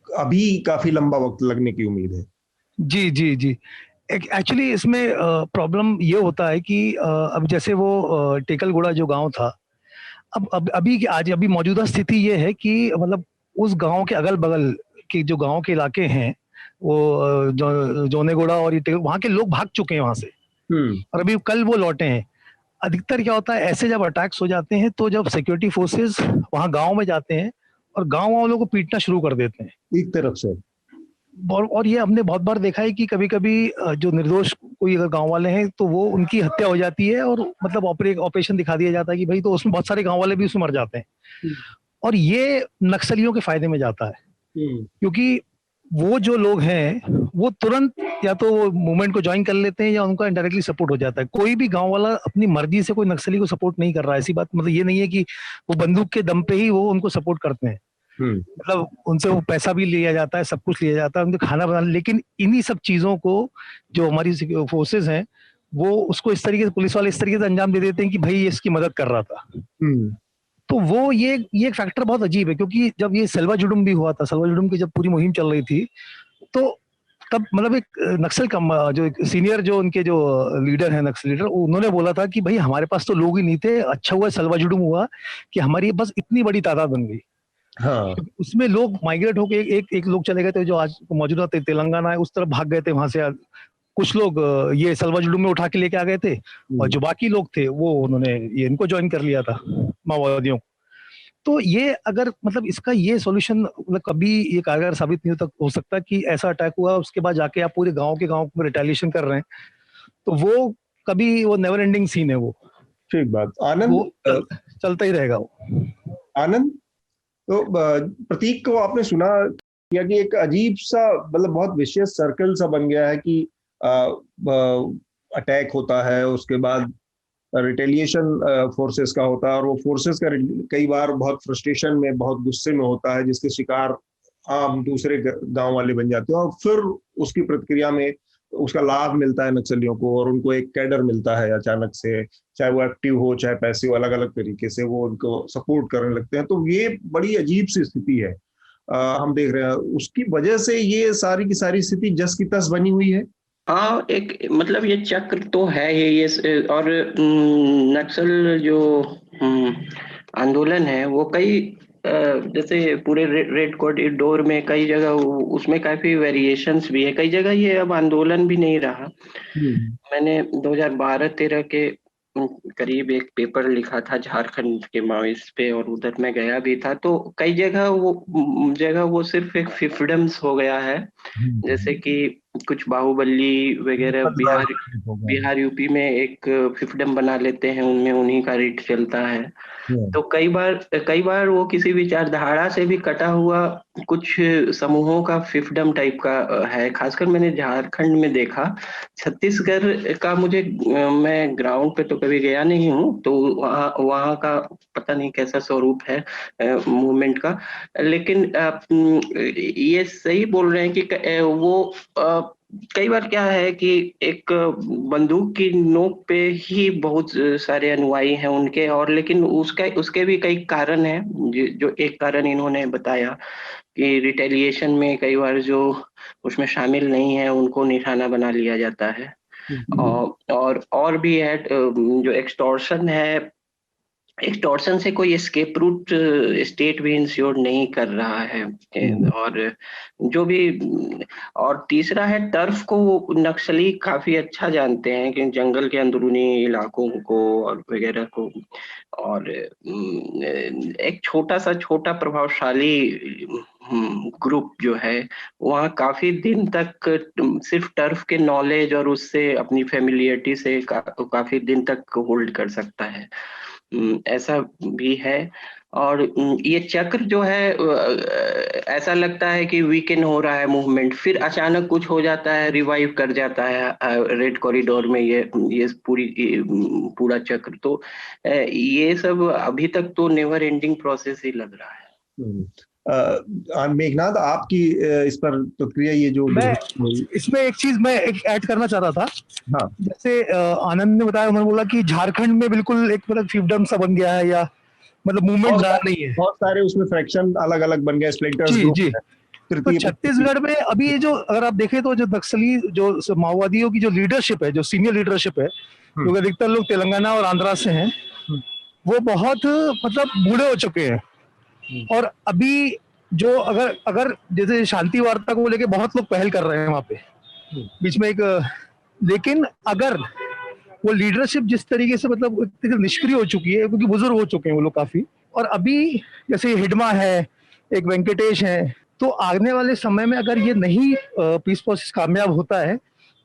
अभी काफी लंबा वक्त लगने की उम्मीद है। जी जी जी, एक्चुअली इसमें प्रॉब्लम ये होता है कि अब जैसे वो टेकलगुड़ा जो गांव था, अब अभी मौजूदा स्थिति ये है कि मतलब उस गांव के अगल बगल के जो गांव के इलाके हैं वो जोनेगुड़ा और ये वहां के लोग भाग चुके हैं वहां से, और अभी कल वो लौटे हैं। अधिकतर क्या होता है ऐसे जब अटैक्स हो जाते हैं तो जब सिक्योरिटी फोर्सेस वहां गांव में जाते हैं और गांव वालों को पीटना शुरू कर देते हैं एक तरफ से, और ये हमने बहुत बार देखा है कि कभी कभी जो निर्दोष कोई अगर गांव वाले हैं तो वो उनकी हत्या हो जाती है और मतलब ऑपरेशन दिखा दिया जाता है कि भाई, तो उसमें बहुत सारे गांव वाले भी उसमें मर जाते हैं। और ये नक्सलियों के फायदे में जाता है, क्योंकि वो जो लोग हैं वो तुरंत या तो वो मूवमेंट को ज्वाइन कर लेते हैं या उनका इनडायरेक्टली सपोर्ट हो जाता है। कोई भी गांव वाला अपनी मर्जी से कोई नक्सली को सपोर्ट नहीं कर रहा है, ऐसी बात मतलब ये नहीं है कि वो बंदूक के दम पे ही वो उनको सपोर्ट करते हैं। मतलब उनसे वो पैसा भी लिया जाता है, सब कुछ लिया जाता है, उनको खाना बनाना, लेकिन इन्हीं सब चीजों को जो हमारी फोर्सेस हैं वो उसको इस तरीके से, पुलिस वाले इस तरीके से अंजाम दे देते हैं कि भाई ये इसकी मदद कर रहा था। तो वो ये एक फैक्टर बहुत अजीब है, क्योंकि जब ये सेल्वा जुडुम भी हुआ था, सेल्वा जुडुम की जब पूरी मुहिम चल रही थी, तो तब मतलब एक नक्सल का जो सीनियर जो उनके जो लीडर है, नक्सल लीडर, उन्होंने बोला था कि भाई हमारे पास तो लोग ही नहीं थे, अच्छा हुआ सेल्वा जुडुम हुआ कि हमारी बस इतनी बड़ी तादाद बन गई। हाँ। उसमें लोग माइग्रेट होके एक लोग चले गए थे जो आज मौजूदा तेलंगाना है उस तरफ भाग गए थे, वहां से कुछ लोग ये सेल्वा जुडुम में उठा के लेके आ गए थे, और जो बाकी लोग थे वो उन्होंने ये इनको ज्वाइन कर लिया था, माओवादियों। तो ये अगर मतलब इसका ये सॉल्यूशन मतलब कभी ये कारगर साबित नहीं हो सकता कि ऐसा अटैक हुआ उसके बाद जाके आप पूरे गांव में रिटेलिएशन कर रहे हैं, तो वो कभी वो नेवर एंडिंग सीन है वो। ठीक बात। आनंद, चलता ही रहेगा वो। आनंद, तो प्रतीक को आपने सुना किया कि एक अजीब सा मतलब बहुत विशियस सर्कल सा बन गया है कि अटैक होता है, उसके बाद रिटेलिएशन फोर्सेस का होता है, और वो फोर्सेस का कई बार बहुत फ्रस्ट्रेशन में, बहुत गुस्से में होता है, जिसके शिकार आम दूसरे गांव वाले बन जाते हैं, और फिर उसकी प्रतिक्रिया में उसका लाभ मिलता है नक्सलियों को, और उनको एक कैडर मिलता है अचानक से, चाहे वो एक्टिव हो चाहे पैसिव, अलग अलग तरीके से वो उनको सपोर्ट करने लगते हैं। तो ये बड़ी अजीब सी स्थिति है हम देख रहे हैं, उसकी वजह से ये सारी की सारी स्थिति जस की तस बनी हुई है। हाँ, एक मतलब ये चक्र तो है ये, और नक्सल जो आंदोलन है वो कई जैसे पूरे रेड कॉरिडोर में कई जगह उसमें काफी वेरिएशंस भी है, कई जगह ये अब आंदोलन भी नहीं रहा। मैंने 2012-13 के करीब एक पेपर लिखा था झारखंड के माओइस्ट पे, और उधर मैं गया भी था। तो कई जगह वो सिर्फ एक फिफडम्स हो गया है, जैसे कि कुछ बाहुबली वगैरह बिहार यूपी में एक फिफडम बना लेते हैं, उनमें उन्हीं का रेट चलता है। तो कई बार वो किसी विचारधारा से भी कटा हुआ कुछ समूहों का फिफडम टाइप का है। खासकर मैंने झारखंड में देखा। छत्तीसगढ़ का मैं ग्राउंड पे तो कभी गया नहीं हूँ, तो वहाँ का पता नहीं कैसा स्वरूप है मूवमेंट का। लेकिन ये सही बोल रहे हैं कि वो कई बार क्या है कि एक बंदूक की नोक पे ही बहुत सारे अनुयायी हैं उनके, और लेकिन उसके भी कई कारण हैं। जो एक कारण इन्होंने बताया कि रिटेलिएशन में कई बार जो उसमें शामिल नहीं है उनको निशाना बना लिया जाता है। और भी है जो एक्सटॉर्शन है। एक्सटॉर्शन से कोई एस्केप रूट स्टेट भी इंश्योर नहीं कर रहा है। और तीसरा है टर्फ को नक्सली काफी अच्छा जानते हैं कि जंगल के अंदरूनी इलाकों को और वगैरह को, और एक छोटा प्रभावशाली ग्रुप जो है वहाँ काफी दिन तक सिर्फ टर्फ के नॉलेज और उससे अपनी फैमिलियरिटी से काफी दिन तक होल्ड कर सकता है। ऐसा भी है। और ये चक्र जो है ऐसा लगता है कि वीकेंड हो रहा है मूवमेंट, फिर अचानक कुछ हो जाता है, रिवाइव कर जाता है रेड कॉरिडोर में ये पूरा चक्र। तो ये सब अभी तक तो नेवर एंडिंग प्रोसेस ही लग रहा है। मेघनाथ, आपकी इस पर प्रतिक्रिया? ये जो मैं इसमें एक चीज मैं ऐड करना चाह रहा था। हाँ, जैसे आनंद ने बताया, उन्होंने बोला कि झारखंड में बिल्कुल एक मतलब फिफडम सा बन गया है, या मतलब मूवमेंट नहीं है, बहुत सारे उसमें फ्रैक्शन अलग अलग बन गए, स्प्लिंटर्स। जी। तो छत्तीसगढ़ में अभी जो अगर आप देखें तो जो नक्सली जो माओवादियों की जो लीडरशिप है, जो सीनियर लीडरशिप है, क्योंकि अधिकतर लोग तेलंगाना और आंध्रा से हैं, वो बहुत मतलब बूढ़े हो चुके हैं। और अभी जो अगर जैसे शांति वार्ता को लेके बहुत लोग पहल कर रहे हैं वहां पे बीच में एक, लेकिन अगर वो लीडरशिप जिस तरीके से मतलब निष्क्रिय हो चुकी है, क्योंकि बुजुर्ग हो चुके हैं वो लोग काफी, और अभी जैसे हिडमा है, एक वेंकटेश है, तो आने वाले समय में अगर ये नहीं पीस प्रोसेस कामयाब होता है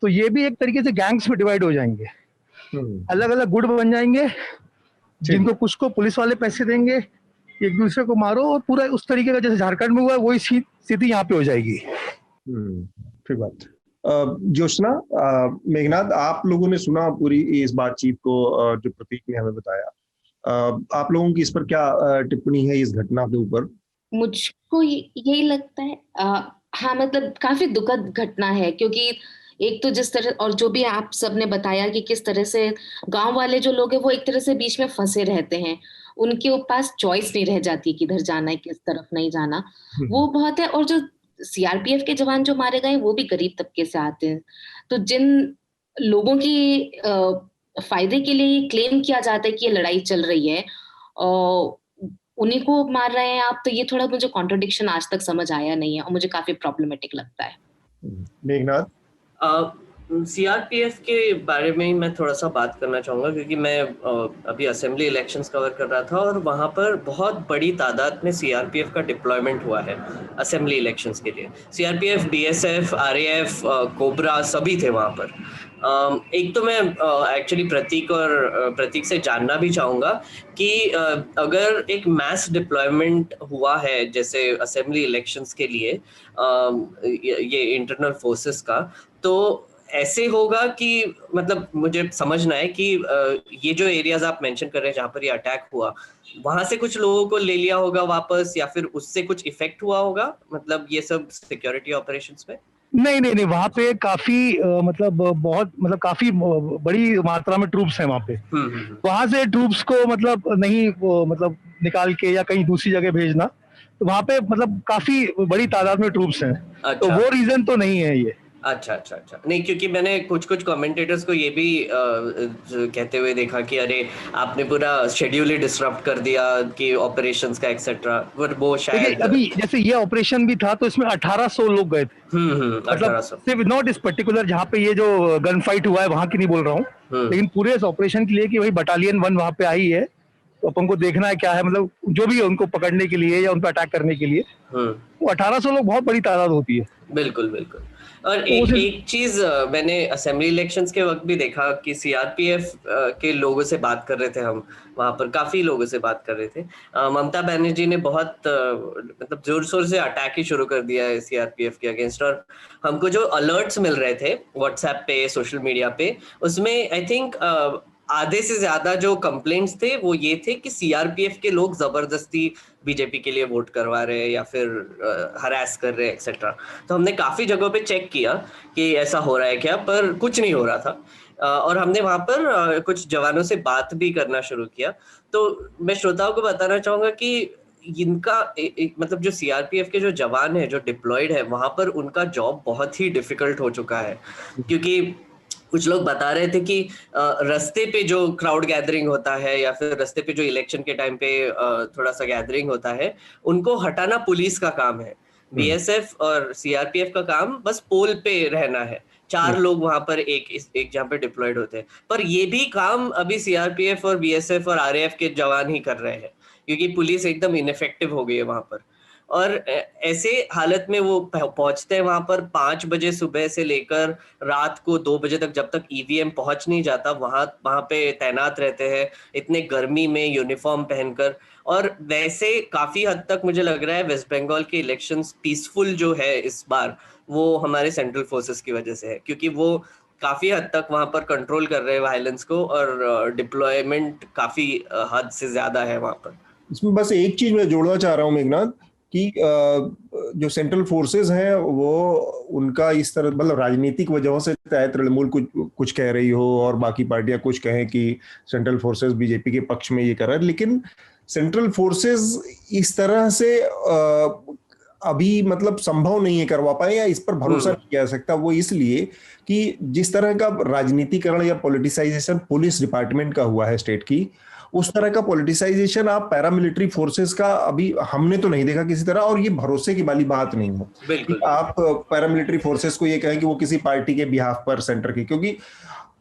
तो ये भी एक तरीके से गैंग्स में डिवाइड हो जाएंगे, अलग अलग गुट बन जाएंगे, जिनको कुछ को पुलिस वाले पैसे देंगे, एक दूसरे को मारो, और पूरा उस तरीके का जैसे झारखंड में हुआ है वही स्थिति यहाँ पे हो जाएगी। ठीक बात। ज्योत्सना, मेघनाथ, आप लोगों ने सुना पूरी इस बातचीत को जो प्रतीक ने हमें बताया, आप लोगों की इस पर क्या टिप्पणी है इस घटना के ऊपर? मुझको यही लगता है, हाँ मतलब काफी दुखद घटना है, क्योंकि एक तो जिस तरह, और जो भी आप सबने बताया कि किस तरह से गांव वाले जो लोग हैं वो एक तरह से बीच में फंसे रहते हैं, उनके पास चॉइस नहीं रह जाती किधर जाना है किस तरफ नहीं जाना, वो बहुत है। और जो सीआरपीएफ के जवान जो मारे गए वो भी गरीब तबके से आते हैं, तो जिन लोगों की फायदे के लिए क्लेम किया जाता है कि ये लड़ाई चल रही है और उन्हीं को मार रहे हैं आप, तो ये थोड़ा मुझे कॉन्ट्रडिक्शन आज तक समझ आया नहीं है और मुझे काफी प्रॉब्लमेटिक लगता है। मेघनाथ, सीआरपीएफ के बारे में ही मैं थोड़ा सा बात करना चाहूँगा, क्योंकि मैं अभी असेंबली इलेक्शंस कवर कर रहा था और वहाँ पर बहुत बड़ी तादाद में सीआरपीएफ का डिप्लॉयमेंट हुआ है असेंबली इलेक्शंस के लिए। सीआरपीएफ, बीएसएफ, आरएएफ, कोबरा सभी थे वहाँ पर। एक तो मैं एक्चुअली प्रतीक से जानना भी चाहूँगा कि अगर एक मैस डिप्लॉयमेंट हुआ है जैसे असेंबली इलेक्शंस के लिए ये इंटरनल फोर्सेस का, तो ऐसे होगा कि मतलब मुझे समझना है कि ये जो एरियाज आप मेंशन कर रहे हैं जहाँ पर ये अटैक हुआ, वहां से कुछ लोगों को ले लिया होगा वापस, या फिर उससे कुछ इफेक्ट हुआ होगा मतलब ये सब सिक्योरिटी ऑपरेशंस में? नहीं, वहाँ पे काफी मतलब काफी बड़ी मात्रा में ट्रूप्स हैं वहाँ पे। वहां से ट्रूप्स को मतलब निकाल के या कहीं दूसरी जगह भेजना, तो वहाँ पे मतलब काफी बड़ी तादाद में ट्रूप्स हैं। अच्छा। तो वो रीजन तो नहीं है ये। अच्छा नहीं, क्योंकि मैंने कुछ कमेंटेटर्स को ये भी कहते हुए देखा कि अरे आपने पूरा शेड्यूल ही डिसरप्ट कर दिया कि ऑपरेशंस का एक्सेट्रा, पर वो शायद अभी जैसे ये ऑपरेशन भी था तो इसमें 1800 लोग गए थे। मतलब 1800 सिर्फ नॉट इस पर्टिकुलर जहाँ पे ये जो गन फाइट हुआ है वहां की नहीं बोल रहा हूँ, लेकिन पूरे इस ऑपरेशन के लिए कि भाई बटालियन 1 वहां पे आई है, तो अपन को देखना है क्या है, मतलब जो भी है उनको पकड़ने के लिए या उन पर अटैक करने के लिए, वो 1800 लोग बहुत बड़ी तादाद होती है। बिल्कुल। और एक चीज मैंने असेंबली इलेक्शंस के वक्त भी देखा कि सीआरपीएफ के लोगों से बात कर रहे थे हम, वहां पर काफी लोगों से बात कर रहे थे। ममता बनर्जी ने बहुत मतलब जोर शोर से अटैक ही शुरू कर दिया है सीआरपीएफ के अगेंस्ट, और हमको जो अलर्ट्स मिल रहे थे व्हाट्सएप पे, सोशल मीडिया पे, उसमें आई थिंक आधे से ज्यादा जो कंप्लेंट्स थे वो ये थे कि सीआरपीएफ के लोग जबरदस्ती बीजेपी के लिए वोट करवा रहे हैं या फिर हरास कर रहे हैं एक्सेट्रा। तो हमने काफी जगहों पे चेक किया कि ऐसा हो रहा है क्या, पर कुछ नहीं हो रहा था। और हमने वहां पर कुछ जवानों से बात भी करना शुरू किया। तो मैं श्रोताओं को बताना चाहूंगा कि इनका मतलब जो सीआरपीएफ के जो जवान है जो डिप्लॉयड है वहां पर, उनका जॉब बहुत ही डिफिकल्ट हो चुका है, क्योंकि कुछ लोग बता रहे थे कि रास्ते पे जो क्राउड गैदरिंग होता है या फिर रास्ते पे जो इलेक्शन के टाइम पे थोड़ा सा गैदरिंग होता है, उनको हटाना पुलिस का काम है। बीएसएफ और सीआरपीएफ का काम बस पोल पे रहना है। 4 लोग वहां पर एक जहाँ पे डिप्लॉयड होते हैं, पर ये भी काम अभी सीआरपीएफ और बीएसएफ और आरएएफ के जवान ही कर रहे हैं, क्योंकि पुलिस एकदम इनफेक्टिव हो गई है वहां पर। और ऐसे हालत में वो पहुंचते हैं वहां पर 5 बजे सुबह से लेकर रात को 2 बजे तक, जब तक ईवीएम पहुंच नहीं जाता वहां पे तैनात रहते हैं, इतने गर्मी में यूनिफॉर्म पहनकर। और वैसे काफी हद तक मुझे लग रहा है वेस्ट बंगाल के इलेक्शंस पीसफुल जो है इस बार, वो हमारे सेंट्रल फोर्सेस की वजह से है, क्योंकि वो काफी हद तक वहां पर कंट्रोल कर रहे हैं वायलेंस को, और डिप्लॉयमेंट काफी हद से ज्यादा है वहां पर। इसमें बस एक चीज मैं जोड़ना चाह रहा हूँ मेघनाथ, कि जो सेंट्रल फोर्सेस हैं वो उनका इस तरह मतलब राजनीतिक वजहों से, चाहे तृणमूल कुछ कह रही हो और बाकी पार्टियां कुछ कहें कि सेंट्रल फोर्सेस बीजेपी के पक्ष में ये कर रहा है, लेकिन सेंट्रल फोर्सेस इस तरह से अभी मतलब संभव नहीं है करवा पाए, या इस पर भरोसा नहीं किया जा सकता। वो इसलिए कि जिस तरह का राजनीतिकरण या पॉलिटिसाइजेशन पुलिस डिपार्टमेंट का हुआ है स्टेट की, उस तरह का पॉलिटिसाइजेशन आप पैरामिलिट्री फोर्सेस का अभी हमने तो नहीं देखा किसी तरह, और ये भरोसे की वाली बात नहीं है कि आप पैरामिलिट्री फोर्सेस को ये कहें कि वो किसी पार्टी के बिहाफ पर सेंटर की, क्योंकि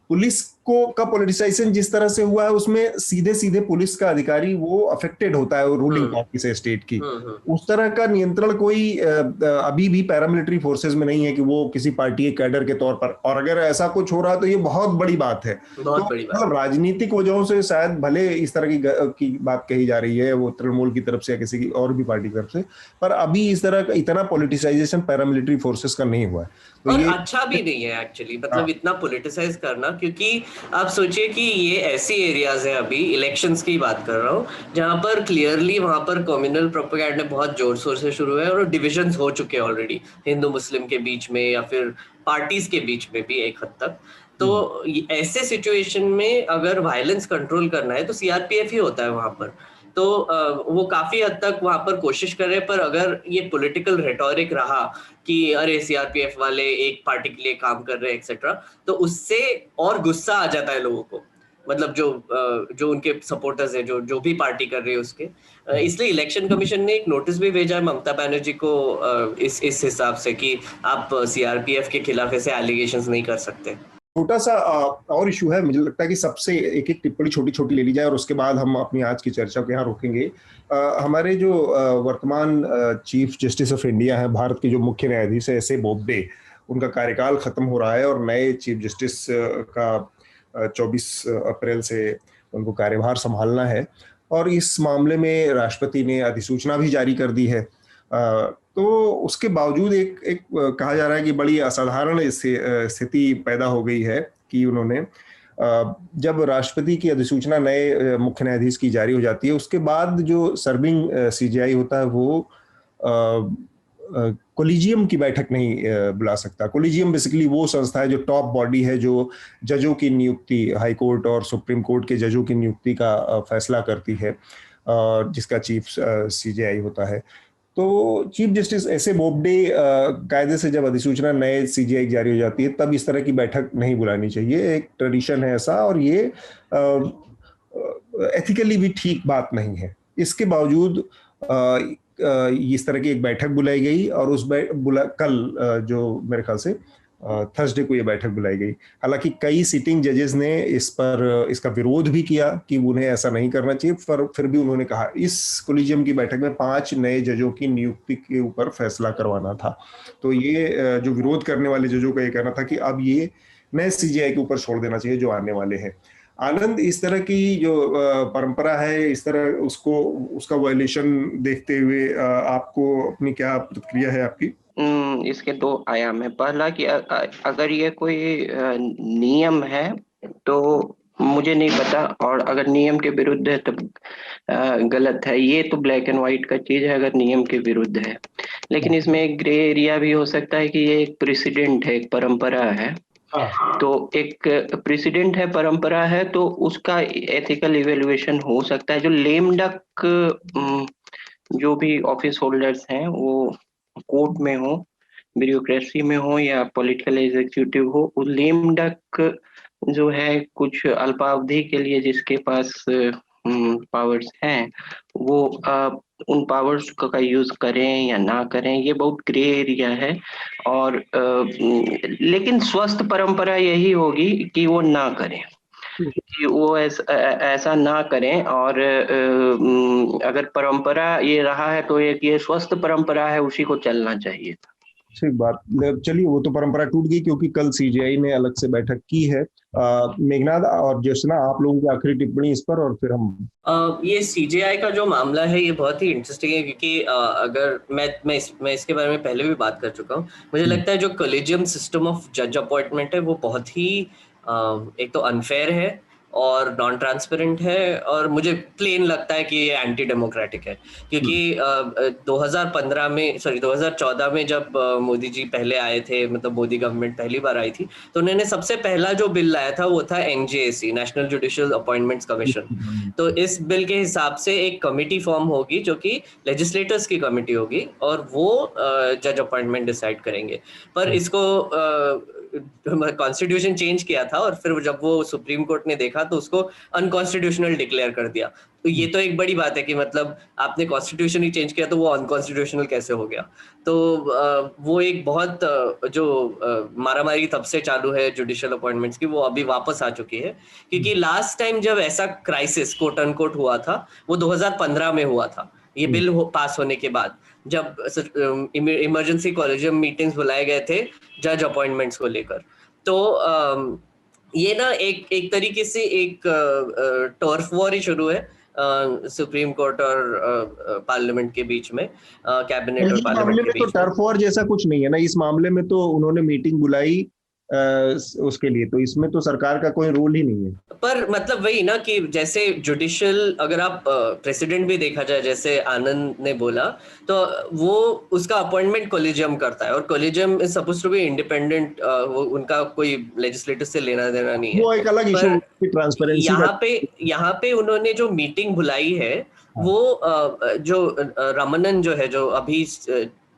पुलिस का पॉलिटिसाइजेशन जिस तरह से हुआ है उसमें सीधे पुलिस का अधिकारी वो अफेक्टेड होता है, वो रूलिंग पार्टी से स्टेट की। उस तरह का नियंत्रण कोई अभी भी पैरामिलिट्री फोर्सेस में नहीं है कि वो किसी पार्टी के कैडर के तौर पर, और अगर ऐसा कुछ हो रहा है तो ये बहुत बड़ी बात है। तो मतलब राजनीतिक वजहों से शायद भले इस तरह की बात कही जा रही है वो तृणमूल की तरफ से या किसी की और भी पार्टी की तरफ से, पर अभी इस तरह का इतना पॉलिटिसाइजेशन पैरामिलिट्री फोर्सेस का नहीं हुआ है। तो और अच्छा भी नहीं है एक्चुअली, मतलब इतना पॉलिटिसाइज करना, क्योंकि आप सोचिए कि ये ऐसी एरियाज है, अभी इलेक्शंस की बात कर रहा हूँ, जहां पर क्लियरली वहां पर कम्युनल प्रोपेगेंडा बहुत जोर शोर से शुरू है, और डिविजन्स हो चुके हैं ऑलरेडी हिंदू मुस्लिम के बीच में या फिर पार्टीज के बीच में भी एक हद तक। तो ऐसे सिचुएशन में अगर वायलेंस कंट्रोल करना है तो सीआरपीएफ ही होता है वहां पर। तो वो काफी हद तक वहां पर कोशिश कर रहे हैं, पर अगर ये पॉलिटिकल रेटोरिक रहा कि अरे सीआरपीएफ वाले एक पार्टी के लिए काम कर रहे हैं एक्सेट्रा, तो उससे और गुस्सा आ जाता है लोगों को, मतलब जो उनके सपोर्टर्स है, जो भी पार्टी कर रहे हैं उसके। इसलिए इलेक्शन कमीशन ने एक नोटिस भी भेजा है ममता बनर्जी को इस हिसाब से कि आप सीआरपीएफ के खिलाफ ऐसे एलिगेशंस नहीं कर सकते। छोटा सा और इशू है, मुझे लगता है कि सबसे एक टिप्पणी छोटी ले ली जाए और उसके बाद हम अपनी आज की चर्चा को यहाँ रोकेंगे। हमारे जो वर्तमान चीफ जस्टिस ऑफ इंडिया है, भारत के जो मुख्य न्यायाधीश है एस.ए. बोबडे, उनका कार्यकाल खत्म हो रहा है और नए चीफ जस्टिस का 24 अप्रैल से उनको कार्यभार संभालना है, और इस मामले में राष्ट्रपति ने अधिसूचना भी जारी कर दी है। तो उसके बावजूद एक कहा जा रहा है कि बड़ी असाधारण स्थिति पैदा हो गई है कि उन्होंने जब राष्ट्रपति की अधिसूचना नए मुख्य न्यायाधीश की जारी हो जाती है, उसके बाद जो सर्विंग सीजेआई होता है वो कोलिजियम की बैठक नहीं बुला सकता। कोलिजियम बेसिकली वो संस्था है जो टॉप बॉडी है, जो जजों की नियुक्ति, हाई कोर्ट और सुप्रीम कोर्ट के जजों की नियुक्ति का फैसला करती है, जिसका चीफ सीजेआई होता है। तो chief justice S A Bobde कायदे से जब अधिसूचना नए सीजेआई जारी हो जाती है तब इस तरह की बैठक नहीं बुलानी चाहिए, एक ट्रेडिशन है ऐसा, और ये एथिकली भी ठीक बात नहीं है। इसके बावजूद इस तरह की एक बैठक बुलाई गई और उस कल जो मेरे ख्याल से थर्सडे को ये बैठक बुलाई गई। हालांकि कई सिटिंग जजेस ने इस पर इसका विरोध भी किया कि उन्हें ऐसा नहीं करना चाहिए, पर फिर भी उन्होंने कहा इस कोलिजियम की बैठक में 5 नए जजों की नियुक्ति के ऊपर फैसला करवाना था। तो ये जो विरोध करने वाले जजों का ये कहना था कि अब ये नए सीजीआई के ऊपर छोड़ देना चाहिए जो आने वाले हैं। आनंद, इस तरह की जो परंपरा है, इस तरह उसका वायलेशन देखते हुए आपको अपनी क्या प्रतिक्रिया है आपकी? इसके 2 आयाम है। पहला कि अगर ये कोई नियम है तो मुझे नहीं पता, और अगर नियम के विरुद्ध है तो गलत है। ये तो ब्लैक एंड व्हाइट का चीज है अगर नियम के विरुद्ध है, लेकिन इसमें एक ग्रे एरिया भी हो सकता है कि ये एक प्रेसिडेंट है, एक परंपरा है। तो एक प्रेसिडेंट है, परंपरा है, तो उसका एथिकल इवेल्युएशन हो सकता है। जो लेम डक जो भी ऑफिस होल्डर्स हैं वो कोर्ट में हो, ब्यूरोक्रेसी में हो या पॉलिटिकल एग्जीक्यूटिव हो, वो लेम डक जो है कुछ अल्पावधि के लिए जिसके पास पावर्स हैं वो उन पावर्स का यूज करें या ना करें, ये बहुत ग्रे एरिया है। और लेकिन स्वस्थ परंपरा यही होगी कि वो ना करें, कि वो ऐसा ना करें। और अगर परंपरा ये रहा है तो ये स्वस्थ परंपरा है, उसी को चलना चाहिए। ठीक बात। चलिए, वो तो परंपरा टूट गई क्योंकि कल सीजीआई ने अलग से बैठक की है। मेघनाथ और ज्योत्सना, आप लोगों की आखिरी टिप्पणी इस पर, और फिर हम ये सीजीआई का जो मामला है ये बहुत ही इंटरेस्टिंग है, क्योंकि अगर मैं इसके बारे में पहले भी बात कर चुका हूँ। मुझे लगता है जो कॉलेजियम सिस्टम ऑफ जज अपॉइंटमेंट है वो बहुत ही एक तो अनफेयर है और नॉन ट्रांसपेरेंट है, और मुझे प्लेन लगता है कि ये एंटी डेमोक्रेटिक है। क्योंकि 2014 में जब मोदी जी पहले आए थे, मतलब मोदी गवर्नमेंट पहली बार आई थी, तो उन्होंने सबसे पहला जो बिल लाया था वो था NJAC, national judicial appointments commission. तो इस बिल के हिसाब से एक कमिटी फॉर्म होगी जो कि लेजिस्लेटर्स की कमिटी होगी, और वो जज अपॉइंटमेंट डिसाइड करेंगे। पर इसको कॉन्स्टिट्यूशन चेंज किया था, और फिर जब वो सुप्रीम कोर्ट ने देखा तो उसको अनकॉन्स्टिट्यूशनल डिक्लेयर कर दिया। तो ये तो एक बड़ी बात है कि मतलब आपने कॉन्स्टिट्यूशन ही चेंज किया तो वो अनकॉन्स्टिट्यूशनल कैसे हो गया। तो वो एक बहुत जो मारामारी तब से चालू है जुडिशियल अपॉइंटमेंट्स की, वो अभी वापस आ चुकी है। क्योंकि लास्ट टाइम जब ऐसा क्राइसिस कोट अनकोट हुआ था वो 2015 में हुआ था, ये बिल पास होने के बाद, जब इमरजेंसी कॉलेजियम मीटिंग्स बुलाए गए थे जज अपॉइंटमेंट्स को लेकर। तो ये ना एक तरीके से एक टर्फ वॉर ही शुरू है सुप्रीम कोर्ट और पार्लियामेंट के बीच में, कैबिनेट और पार्लियामेंट के बीच में। तो टर्फ वॉर जैसा कुछ नहीं है ना इस मामले में, तो उन्होंने मीटिंग बुलाई उसके लिए, तो इसमें तो सरकार का कोई रोल ही नहीं है। पर मतलब वही ना कि जैसे जुडिशियल, अगर आप प्रेसिडेंट भी देखा जाए, जैसे आनंद ने बोला, तो वो उसका अपॉइंटमेंट कॉलेजियम करता है, और collegium is supposed to be independent, उनका कोई लेजिस्लेटिव से लेना देना नहीं है। वो एक अलग इशू, ट्रांसपेरेंसी। यहाँ पे उन्होंने जो मीटिंग बुलाई है वो जो रमनन जो है, जो अभी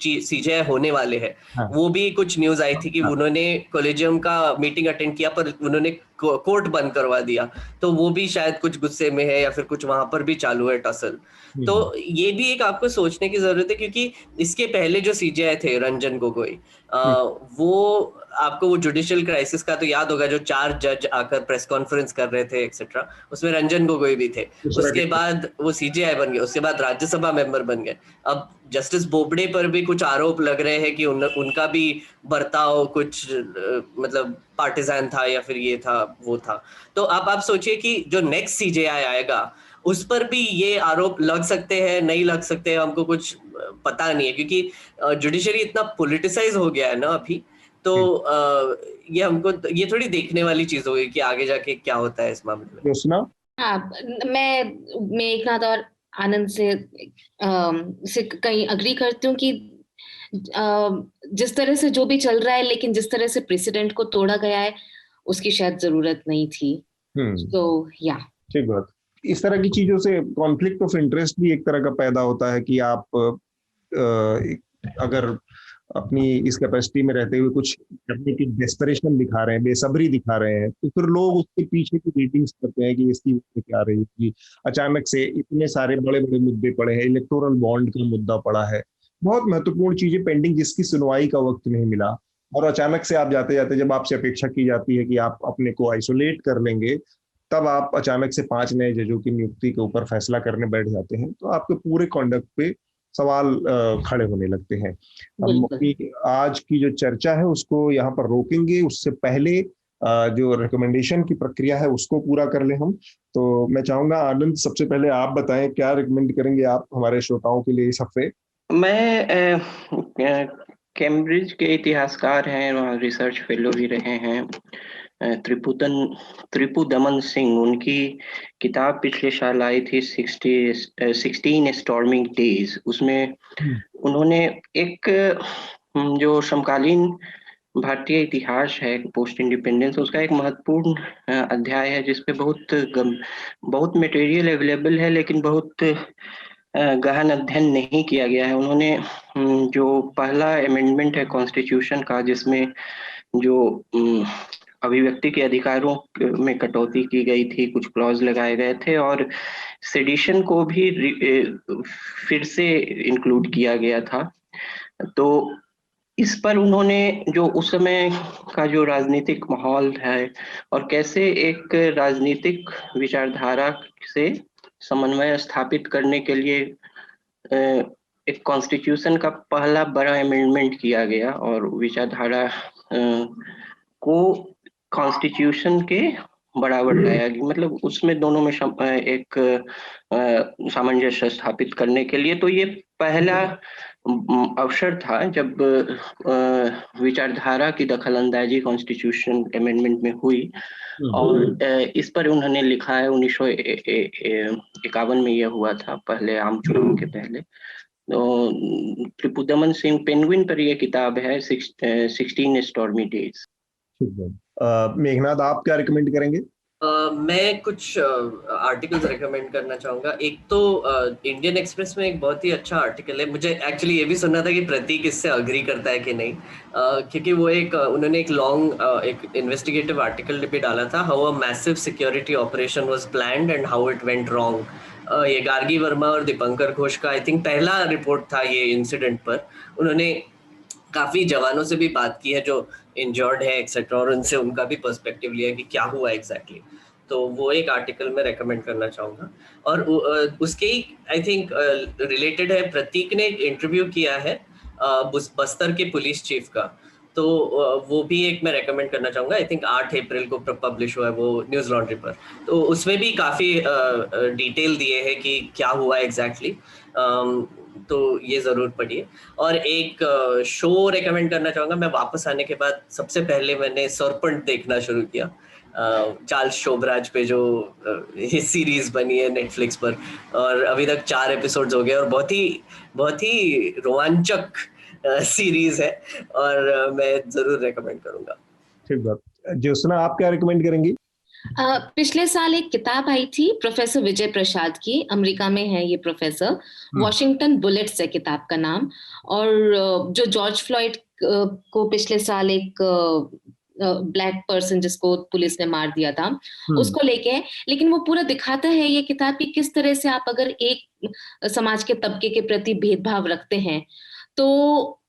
सीजेआई होने वाले हैं, वो भी कुछ न्यूज आई थी कि उन्होंने कॉलेजियम का मीटिंग अटेंड किया पर उन्होंने कोर्ट बंद करवा दिया। तो वो भी शायद कुछ गुस्से में है, या फिर कुछ वहां पर भी चालू है टसल। तो ये भी एक आपको सोचने की जरूरत है, क्योंकि इसके पहले जो सीजेआई थे रंजन गोगोई, वो आपको वो जुडिशियल क्राइसिस का तो याद होगा, जो 4 जज आकर प्रेस कॉन्फ्रेंस कर रहे थे एक्सेट्रा, उसमें रंजन गोगोई भी थे। उसके बाद वो सीजेआई बन गए, उसके बाद राज्यसभा मेंबर बन गए। अब जस्टिस बोबडे पर भी कुछ आरोप लग रहे हैं कि उनका भी बर्ताव कुछ मतलब पार्टिजान था, या फिर ये था वो था। तो आप सोचिए कि जो नेक्स्ट सीजेआई आएगा उस पर भी ये आरोप लग सकते हैं, नहीं लग सकते हैं, हमको कुछ पता नहीं है, क्योंकि जुडिशरी इतना पॉलिटिसाइज हो गया है ना अभी। तो ये हमको ये थोड़ी देखने वाली चीज होगी कि आगे जाके क्या होता है इस मामले में। हाँ, मैं एक नाथ और आनंद से कहीं अग्री करती हूँ कि जिस तरह से जो भी चल रहा है, लेकिन जिस तरह से प्रेसिडेंट को तोड़ा गया है उसकी शायद जरूरत नहीं थी। तो या ठीक बात। इस तरह की चीजों से कॉन्फ्लिक्ट ऑफ इंटरेस्ट भी एक तरह का पैदा होता है कि आप अगर अपनी इस कैपेसिटी में रहते हुए कुछ करने की डेस्परेशन दिखा रहे हैं, बेसब्री दिखा रहे हैं, तो फिर लोग उसके पीछे की रीडिंग्स करते हैं कि इसकी वजह क्या रही होगी। अचानक से इतने सारे बड़े बड़े मुद्दे पड़े हैं, इलेक्टोरल बॉन्ड का मुद्दा पड़ा है, बहुत महत्वपूर्ण चीजें पेंडिंग जिसकी सुनवाई का वक्त नहीं मिला, और अचानक से आप जाते जाते जब आपसे अपेक्षा की जाती है कि आप अपने को आइसोलेट कर लेंगे, तब आप अचानक से 5 नए जजों की नियुक्ति के ऊपर फैसला करने बैठ जाते हैं, तो आपके पूरे कॉन्डक्ट पे सवाल खड़े होने लगते हैं। हम अपनी आज की जो चर्चा है उसको यहाँ पर रोकेंगे, उससे पहले जो रिकमेंडेशन की प्रक्रिया है उसको पूरा कर ले हम। तो मैं चाहूंगा आनंद, सबसे पहले आप बताएं क्या रिकमेंड करेंगे आप हमारे श्रोताओं के लिए इस हफ्ते। मैं कैम्ब्रिज के इतिहासकार हैं, वहाँ रिसर्च फेलो भी रहे हैं, त्रिपुदमन सिंह, उनकी किताब पिछले साल आई थी 16 स्टॉर्मिंग डेज। उसमें उन्होंने एक जो समकालीन भारतीय इतिहास है पोस्ट इंडिपेंडेंस, उसका एक महत्वपूर्ण अध्याय है जिसपे बहुत मटेरियल अवेलेबल है, लेकिन बहुत गहन अध्ययन नहीं किया गया है। उन्होंने जो पहला अमेंडमेंट है कॉन्स्टिट्यूशन का, जिसमें जो अभिव्यक्ति के अधिकारों में कटौती की गई थी, कुछ क्लॉज लगाए गए थे, और सेडिशन को भी फिर से इंक्लूड किया गया था। तो इस पर उन्होंने जो उस समय का जो राजनीतिक माहौल है और कैसे एक राजनीतिक विचारधारा से समन्वय स्थापित करने के लिए एक कॉन्स्टिट्यूशन का पहला बड़ा अमेंडमेंट किया गया और विचारधारा को कॉन्स्टिट्यूशन के बराबर लाया गया, मतलब उसमें दोनों में एक सामंजस्य स्थापित करने के लिए। तो ये पहला अवसर था जब विचारधारा की दखलंदाजी कॉन्स्टिट्यूशन अमेंडमेंट में हुई, और इस पर उन्होंने लिखा है 1951 में यह हुआ था, पहले आम चुनाव के पहले। तो त्रिपुदमन सिंह पेंगुइन पर यह किताब है 16 स्टॉर्मी डेज। मेघनाथ, आप क्या रिकमेंड करेंगे? मैं कुछ आर्टिकल्स रिकमेंड करना चाहूँगा। एक तो इंडियन एक्सप्रेस में एक बहुत ही अच्छा आर्टिकल है, मुझे एक्चुअली ये भी सुनना था कि प्रतीक इससे अग्री करता है कि नहीं, क्योंकि वो उन्होंने एक लॉन्ग एक इन्वेस्टिगेटिव आर्टिकल भी डाला था, how a massive security operation was planned and how it went wrong. ये गार्गी वर्मा और दीपंकर घोष का आई थिंक पहला रिपोर्ट था ये इंसिडेंट पर। उन्होंने काफ़ी जवानों से भी बात की है जो इंजर्ड है एक्सेट्रा, और उनसे उनका भी पर्सपेक्टिव लिया कि क्या हुआ एग्जैक्टली। तो वो एक आर्टिकल मैं रेकमेंड करना चाहूँगा। और उसके ही आई थिंक रिलेटेड है, प्रतीक ने इंटरव्यू किया है बस्तर के पुलिस चीफ का, तो वो भी एक मैं रेकमेंड करना चाहूँगा। आई थिंक 8 अप्रैल को पब्लिश हुआ है वो न्यूज़ लॉन्ड्री पर। तो उसमें भी काफ़ी डिटेल दिए हैं कि क्या हुआ एग्जैक्टली, तो ये ज़रूर पढ़िए। और एक शो रेकमेंड करना चाहूँगा। मैं वापस आने के बाद सबसे पहले मैंने सरपंच देखना शुरू किया, चार्ल्स शोबराज पे जो ये सीरीज बनी है नेटफ्लिक्स पर, और अभी तक 4 एपिसोड्स हो गए और बहुत ही रोमांचक सीरीज है, और मैं जरूर रेकमेंड करूँगा। ठीक बात। ज्योत्सना, आप क्या रेकमेंड करेंगी? पिछले साल एक किताब आई थी प्रोफेसर विजय प्रसाद की, अमेरिका में है ये प्रोफेसर, वॉशिंगटन बुलेट्स है किताब का नाम। और जो जॉर्ज फ्लॉयड को पिछले साल एक ब्लैक पर्सन जिसको पुलिस ने मार दिया था उसको लेके, लेकिन वो पूरा दिखाता है ये किताब कि किस तरह से आप अगर एक समाज के तबके के प्रति भेदभाव रखते हैं तो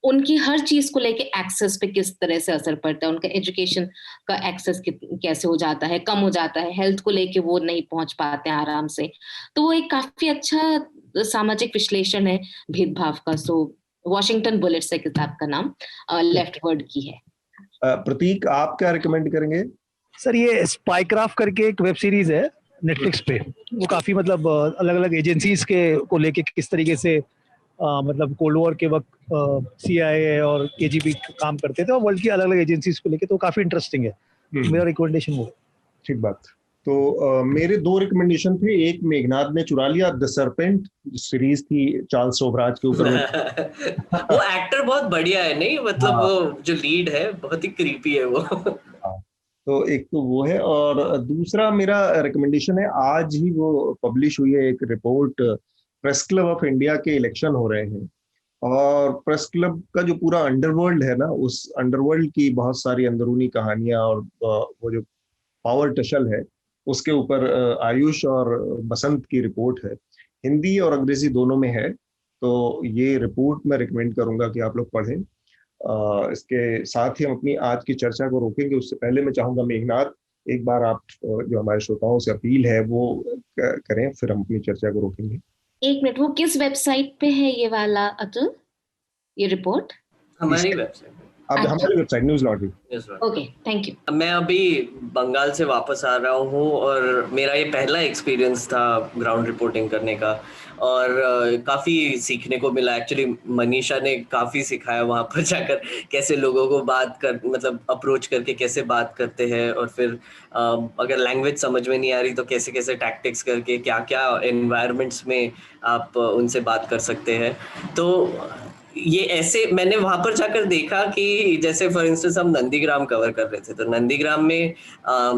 उनकी हर चीज को लेके एक्सेस पे किस तरह से असर पड़ता है, उनका एजुकेशन का एक्सेस कैसे हो जाता है, कम हो जाता है, हेल्थ को लेके वो नहीं पहुंच पाते हैं आराम से। तो वो एक काफी अच्छा सामाजिक विश्लेषण है भेदभाव का। सो वॉशिंगटन बुलेट्स है किताब का नाम, लेफ्ट वर्ड की है। प्रतीक, आप क्या रिकमेंड करेंगे? सर, ये स्पाईक्राफ्ट करके एक वेब सीरीज है नेटफ्लिक्स पे, वो काफी मतलब अलग अलग एजेंसीज के को लेके किस तरीके से मतलब कोल्ड वॉर के वक्त CIA और KGB काम करते थे और वर्ल्ड की अलग अलग एजेंसीज को लेके, तो काफी इंटरेस्टिंग है। मेरा रिकमेंडेशन वो। ठीक बात। तो मेरे 2 रिकमेंडेशन थे। एक मेघनाथ ने चुरा लिया, द सरपेंट सीरीज थी चार्ल्स शोबराज के ऊपर। वो एक्टर बहुत बढ़िया है, नहीं मतलब वो जो लीड है बहुत ही क्रीपी है वो। तो एक तो वो है, और दूसरा मेरा रिकमेंडेशन है, आज ही वो पब्लिश हुई है एक report, press club of India के इलेक्शन हो रहे हैं, और प्रेस क्लब का जो पूरा अंडरवर्ल्ड है ना, उस अंडरवर्ल्ड की बहुत सारी अंदरूनी कहानियां और वो जो पावर टशल है उसके ऊपर आयुष और बसंत की रिपोर्ट है, हिंदी और अंग्रेजी दोनों में है। तो ये रिपोर्ट मैं रिकमेंड करूंगा कि आप लोग पढ़ें। इसके साथ ही हम अपनी आज की चर्चा को रोकेंगे, उससे पहले मैं चाहूंगा मेघनाथ एक बार आप जो हमारे श्रोताओं से अपील है वो करें, फिर हम अपनी चर्चा को रोकेंगे। एक मिनट, वो किस वेबसाइट पे है ये वाला अतुल, ये रिपोर्ट? हमारी वेबसाइट, अब हमारी website news laundry. Okay, thank you. मैं अभी बंगाल से वापस आ रहा हूँ और मेरा ये पहला एक्सपीरियंस था ग्राउंड रिपोर्टिंग करने का, और काफ़ी सीखने को मिला। एक्चुअली मनीषा ने काफ़ी सिखाया वहाँ पर जाकर, कैसे लोगों को बात कर, मतलब अप्रोच करके कैसे बात करते हैं, और फिर अगर लैंग्वेज समझ में नहीं आ रही तो कैसे कैसे टैक्टिक्स करके क्या क्या एनवायरनमेंट्स में आप उनसे बात कर सकते हैं। तो ये ऐसे मैंने वहां पर जाकर देखा कि जैसे फॉर इंस्टेंस हम नंदीग्राम कवर कर रहे थे, तो नंदीग्राम में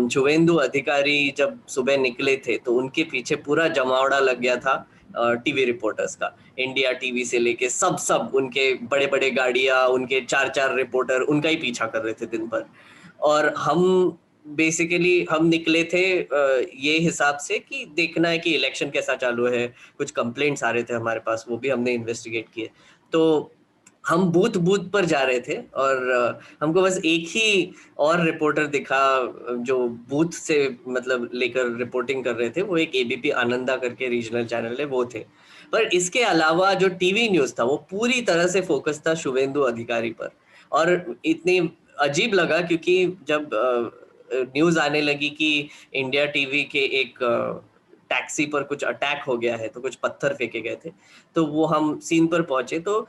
शुवेंदु अधिकारी जब सुबह निकले थे तो उनके पीछे पूरा जमावड़ा लग गया था टीवी रिपोर्टर्स का। इंडिया टीवी से लेके सब उनके बड़े बड़े गाड़ियां, उनके 4 रिपोर्टर उनका ही पीछा कर रहे थे दिन भर। और हम बेसिकली हम निकले थे ये हिसाब से कि देखना है कि इलेक्शन कैसा चालू है। कुछ कंप्लेंट्स आ रहे थे हमारे पास, वो भी हमने इन्वेस्टिगेट किए। तो हम बूथ पर जा रहे थे और हमको बस एक ही और रिपोर्टर दिखा जो बूथ से मतलब लेकर रिपोर्टिंग कर रहे थे। वो एक एबीपी आनंदा करके रीजनल चैनल है, वो थे। पर इसके अलावा जो टीवी न्यूज़ था वो पूरी तरह से फोकस था शुवेंदु अधिकारी पर। और इतनी अजीब लगा क्योंकि जब न्यूज़ आने लगी कि इंडिया टीवी के एक टैक्सी पर कुछ अटैक हो गया है, तो कुछ पत्थर फेंके गए थे, तो वो हम सीन पर पहुंचे। तो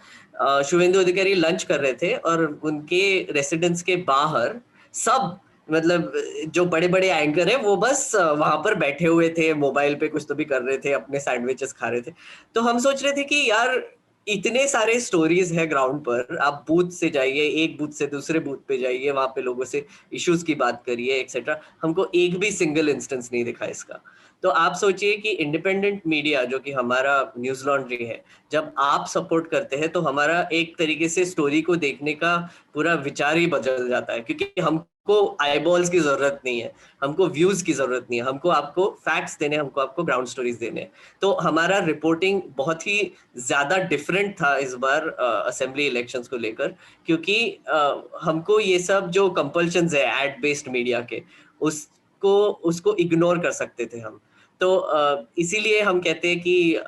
शुवेंदु अधिकारी लंच कर रहे थे और उनके रेसिडेंस के बाहर सब मतलब जो बड़े बड़े एंकर है वो बस वहां पर बैठे हुए थे, मोबाइल पे कुछ तो भी कर रहे थे, अपने सैंडविचेस खा रहे थे। तो हम सोच रहे थे कि यार इतने सारे स्टोरीज है ग्राउंड पर, आप बूथ से जाइए, एक बूथ से दूसरे बूथ पे जाइए, वहां पे लोगों से इश्यूज की बात करिए एक्सेट्रा। हमको एक भी सिंगल इंस्टेंस नहीं दिखा इसका। तो आप सोचिए कि इंडिपेंडेंट मीडिया जो कि हमारा न्यूज लॉन्ड्री है, जब आप सपोर्ट करते हैं तो हमारा एक तरीके से स्टोरी को देखने का पूरा विचार ही बदल जाता है, क्योंकि हमको आईबॉल्स की जरूरत नहीं है, हमको व्यूज की जरूरत नहीं है, हमको आपको फैक्ट्स देने, हमको आपको ग्राउंड स्टोरीज देने। तो हमारा रिपोर्टिंग बहुत ही ज्यादा डिफरेंट था इस बार असेंबली इलेक्शंस को लेकर, क्योंकि हमको ये सब जो कंपल्शंस है एड बेस्ड मीडिया के, उसको इग्नोर कर सकते थे हम। तो इसीलिए हम कहते हैं कि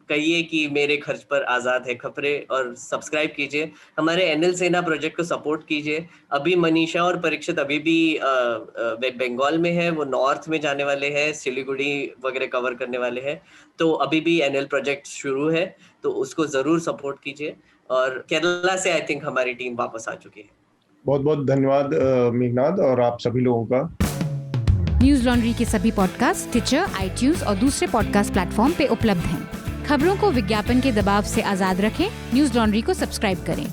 कहिए कि मेरे खर्च पर आज़ाद है खबरें, और सब्सक्राइब कीजिए, हमारे एनएल सेना प्रोजेक्ट को सपोर्ट कीजिए। अभी मनीषा और परीक्षित अभी भी वेस्ट बंगाल में है, वो नॉर्थ में जाने वाले हैं, सिलीगुड़ी वगैरह कवर करने वाले हैं। तो अभी भी एनएल प्रोजेक्ट शुरू है, तो उसको ज़रूर सपोर्ट कीजिए। और केरला से आई थिंक हमारी टीम वापस आ चुकी है। बहुत बहुत धन्यवाद मेघनाथ और आप सभी लोगों का। न्यूज लॉन्ड्री के सभी पॉडकास्ट टिचर, आईट्यूज और दूसरे पॉडकास्ट प्लेटफॉर्म पे उपलब्ध हैं। खबरों को विज्ञापन के दबाव से आजाद रखें, न्यूज लॉन्ड्री को सब्सक्राइब करें।